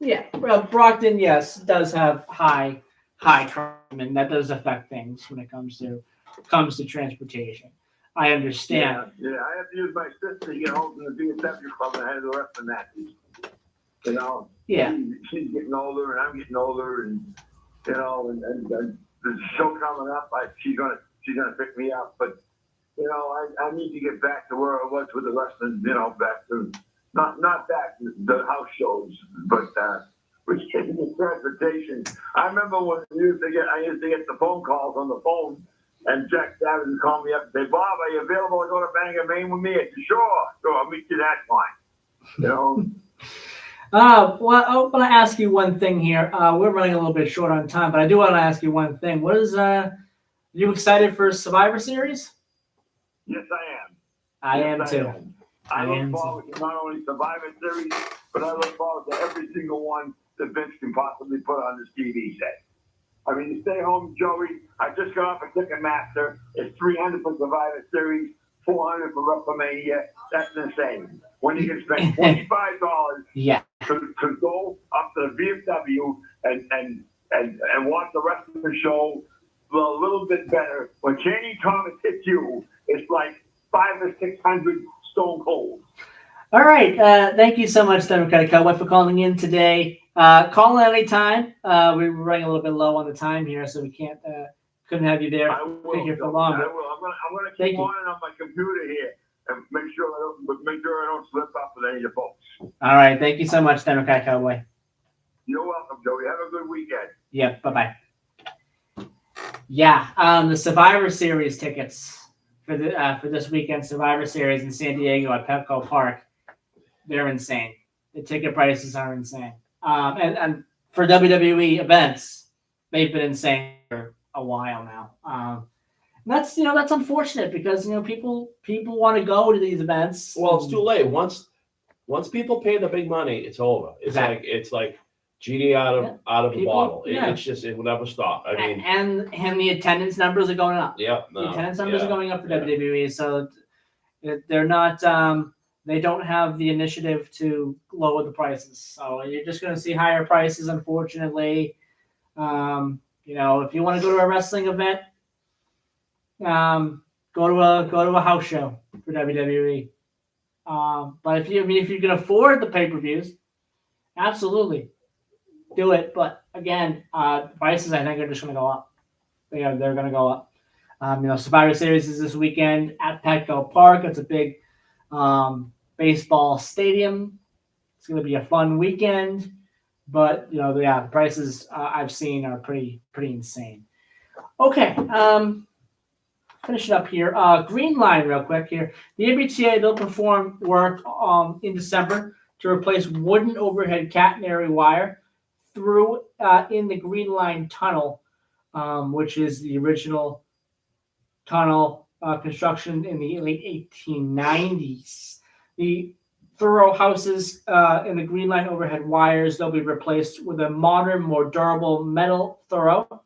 B: Yeah, well, Brockton, yes, does have high crime, and that does affect things when it comes to transportation. I understand.
Q: Yeah, I have to use my sister to get home from the VFW club and I had the rest of that.
B: Yeah.
Q: She's getting older and I'm getting older and and there's a show coming up. She's gonna pick me up, but I need to get back to where I was with the rest of back to not back to the house shows, but we're getting the transportation. I remember when I used to get the phone calls on the phone. And Jack Savage would call me up and say, Bob, are you available to go to Bangor, Maine with me? I said, sure, I'll meet you that time.
B: Well, I want to ask you one thing here. We're running a little bit short on time, but I do want to ask you one thing. What is, you excited for Survivor Series?
Q: Yes, I am.
B: I am
Q: Yes,
B: too.
Q: am. I look forward to not only Survivor Series, but I look forward to every single one that Vince can possibly put on this TV set. I mean, to stay home, Joey, I just got off a Ticketmaster. It's $300 for Survivor Series, $400 for WrestleMania. That's insane. When you can spend $25
B: Yeah.
Q: to go up to the VFW and watch the rest of the show a little bit better. When Chaney Thomas hits you, it's like 500 or 600 stone cold.
B: All right. Thank you so much, Democratic Cowboy, for calling in today. Call in anytime. We were running a little bit low on the time here, so we couldn't have you there.
Q: I will.
B: Here for long.
Q: I will. I'm gonna
B: Thank
Q: keep
B: you.
Q: on my computer here and make sure I don't slip up with any of the folks.
B: All right. Thank you so much, Democratic Cowboy.
Q: You're welcome, Joey. Have a good weekend.
B: Yep. Bye-bye. Yeah. The Survivor Series tickets for this weekend Survivor Series in San Diego at Petco Park, they're insane. The ticket prices are insane. And for WWE events, they've been insane for a while now. And that's unfortunate because people want to go to these events.
N: Well, it's too late. Once people pay the big money, it's over. It's like genie out of a bottle. It will never stop. I mean,
B: and the attendance numbers are going up.
N: Yeah,
B: The attendance numbers are going up for WWE, so they're not. They don't have the initiative to lower the prices. So you're just going to see higher prices, unfortunately. If you want to go to a wrestling event, go to a house show for WWE. But if you can afford the pay-per-views, absolutely do it. But again, prices I think are just going to go up. They're going to go up. Survivor Series is this weekend at Petco Park. It's a big baseball stadium. It's going to be a fun weekend. But the prices I've seen are pretty insane. Okay, finish it up here. Green Line, real quick here. The MBTA, they'll perform work in December to replace wooden overhead catenary wire through in the Green Line tunnel, which is the original tunnel construction in the late 1890s. The thorough houses in the Green Line overhead wires, they'll be replaced with a modern, more durable metal thorough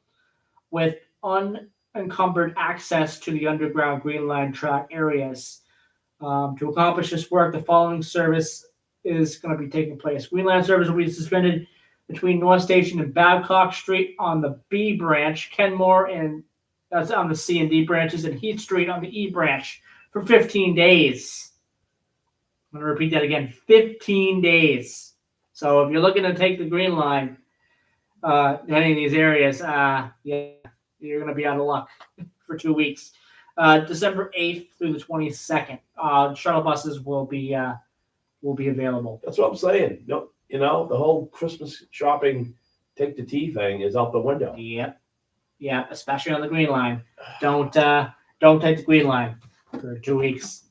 B: with unencumbered access to the underground Green Line track areas. To accomplish this work, the following service is going to be taking place. Green Line service will be suspended between North Station and Babcock Street on the B branch, Kenmore and that's on the C and D branches, and Heath Street on the E branch for 15 days. I'm going to repeat that again, 15 days. So if you're looking to take the Green Line, any of these areas, you're going to be out of luck for 2 weeks. December 8th through the 22nd. Shuttle buses will be available.
N: that's what I'm saying. The whole Christmas shopping, take the tea thing is out the window.
B: Yep. Yeah, especially on the Green Line. Don't take the Green Line for 2 weeks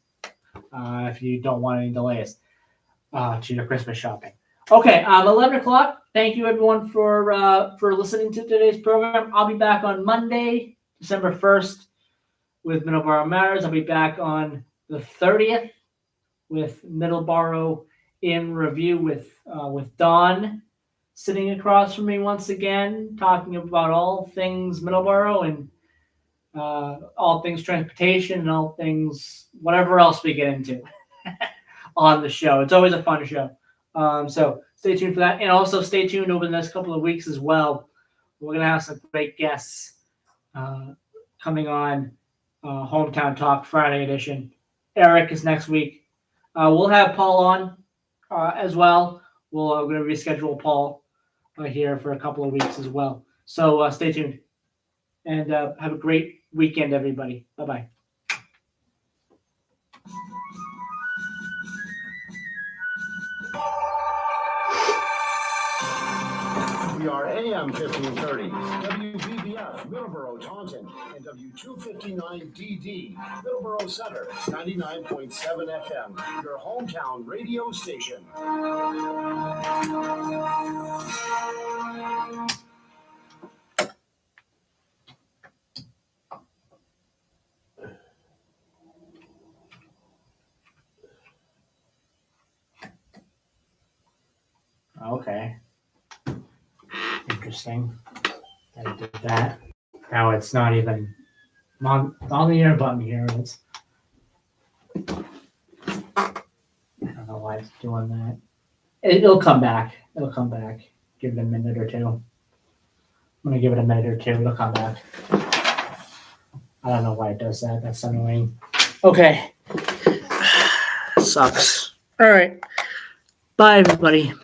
B: if you don't want any delays to your Christmas shopping. Okay, 11 o'clock. Thank you everyone for listening to today's program. I'll be back on Monday, December 1st with Middleborough Matters. I'll be back on the 30th with Middleborough in Review with Dawn sitting across from me once again, talking about all things Middleborough and all things transportation and all things whatever else we get into on the show. It's always a fun show. So stay tuned for that. And also stay tuned over the next couple of weeks as well. We're going to have some great guests coming on Hometown Talk Friday edition. Eric is next week. We'll have Paul on as well. We're going to reschedule Paul here for a couple of weeks as well. So stay tuned. And have a great weekend, everybody. Bye-bye.
A: We are AM 1530, WBBF, Middleborough, Taunton, and KNW 259DD, Middleborough Center, 99.7 FM, your hometown radio station.
B: Okay. Interesting. I did that. Now it's not even on the air button here. It's I don't know why it's doing that. It'll come back. It'll come back. Give it a minute or two. I'm gonna give it a minute or two. It'll come back. I don't know why it does that. That's annoying.
L: Okay. Sucks. All right. Bye, everybody.